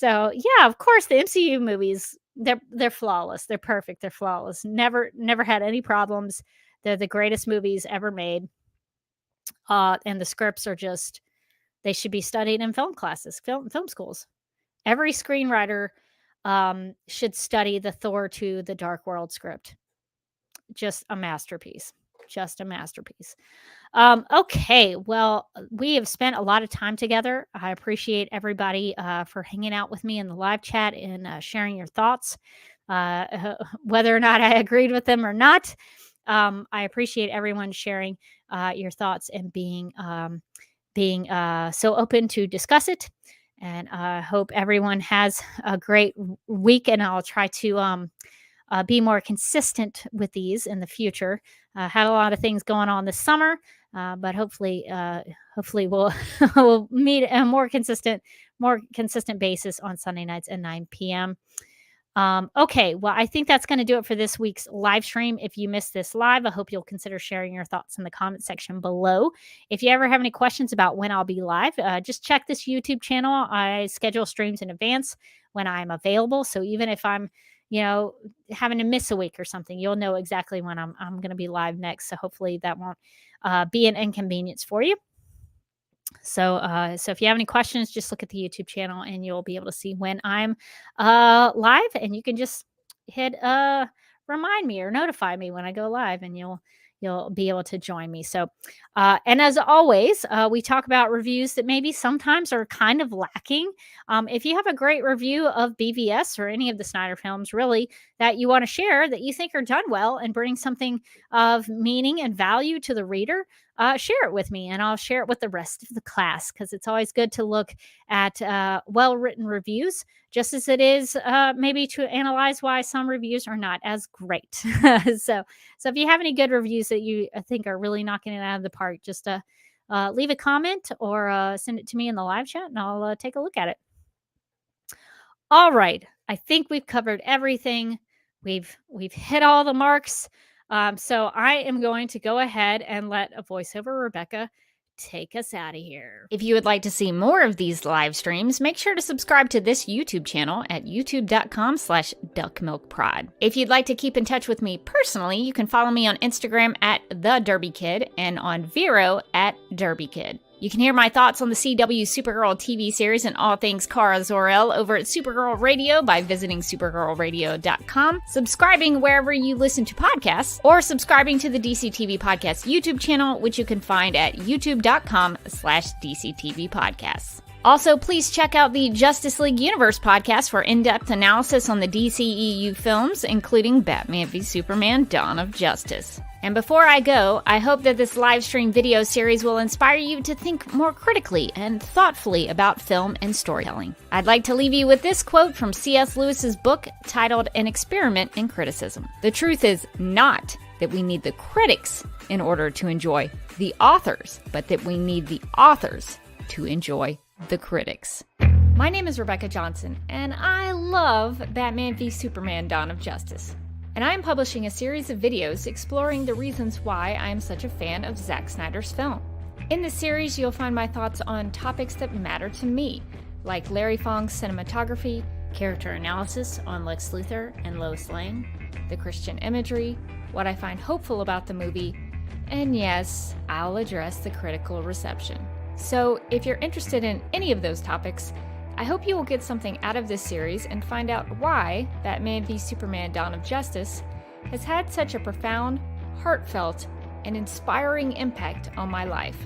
So yeah, of course, the MCU movies, they're flawless. They're perfect. They're flawless. Never had any problems. They're the greatest movies ever made. And the scripts are just, they should be studied in film classes, film schools. Every screenwriter should study the Thor to the Dark World script. Just a masterpiece. Just a masterpiece. Okay, well, we have spent a lot of time together. I appreciate everybody for hanging out with me in the live chat and sharing your thoughts, whether or not I agreed with them or not. I appreciate everyone sharing your thoughts and being so open to discuss it. And I hope everyone has a great week, and I'll try to be more consistent with these in the future. Had a lot of things going on this summer, but hopefully we'll we'll meet a more consistent basis on Sunday nights at 9 p.m. Okay, well, I think that's going to do it for this week's live stream. If you missed this live, I hope you'll consider sharing your thoughts in the comment section below. If you ever have any questions about when I'll be live, just check this YouTube channel. I schedule streams in advance when I'm available. So even if I'm, having to miss a week or something, you'll know exactly when I'm going to be live next. So hopefully that won't be an inconvenience for you. So if you have any questions, just look at the YouTube channel and you'll be able to see when I'm live, and you can just hit remind me or notify me when I go live, and you'll be able to join me. So, and as always, we talk about reviews that maybe sometimes are kind of lacking. If you have a great review of BVS or any of the Snyder films, really, that you want to share, that you think are done well and bring something of meaning and value to the reader, share it with me, and I'll share it with the rest of the class, because it's always good to look at well-written reviews, just as it is maybe to analyze why some reviews are not as great. So if you have any good reviews that you think are really knocking it out of the park, just leave a comment or send it to me in the live chat, and I'll take a look at it. All right, I think we've covered everything. We've hit all the marks. So I am going to go ahead and let a voiceover Rebecca take us out of here. If you would like to see more of these live streams, make sure to subscribe to this YouTube channel at youtube.com/duckmilkprod. If you'd like to keep in touch with me personally, you can follow me on Instagram at TheDerbyKid and on Vero at DerbyKid. You can hear my thoughts on the CW Supergirl TV series and all things Kara Zor-El over at Supergirl Radio by visiting supergirlradio.com, subscribing wherever you listen to podcasts, or subscribing to the DC TV Podcast YouTube channel, which you can find at youtube.com/DCTVpodcasts. Also, please check out the Justice League Universe podcast for in-depth analysis on the DCEU films, including Batman v Superman: Dawn of Justice. And before I go, I hope that this live stream video series will inspire you to think more critically and thoughtfully about film and storytelling. I'd like to leave you with this quote from C.S. Lewis's book titled An Experiment in Criticism. The truth is not that we need the critics in order to enjoy the authors, but that we need the authors to enjoy the critics. My name is Rebecca Johnson, and I love Batman v Superman: Dawn of Justice. And I am publishing a series of videos exploring the reasons why I am such a fan of Zack Snyder's film. In this series, you'll find my thoughts on topics that matter to me, like Larry Fong's cinematography, character analysis on Lex Luthor and Lois Lane, the Christian imagery, what I find hopeful about the movie, and yes, I'll address the critical reception. So if you're interested in any of those topics, I hope you will get something out of this series and find out why Batman v Superman: Dawn of Justice has had such a profound, heartfelt, and inspiring impact on my life.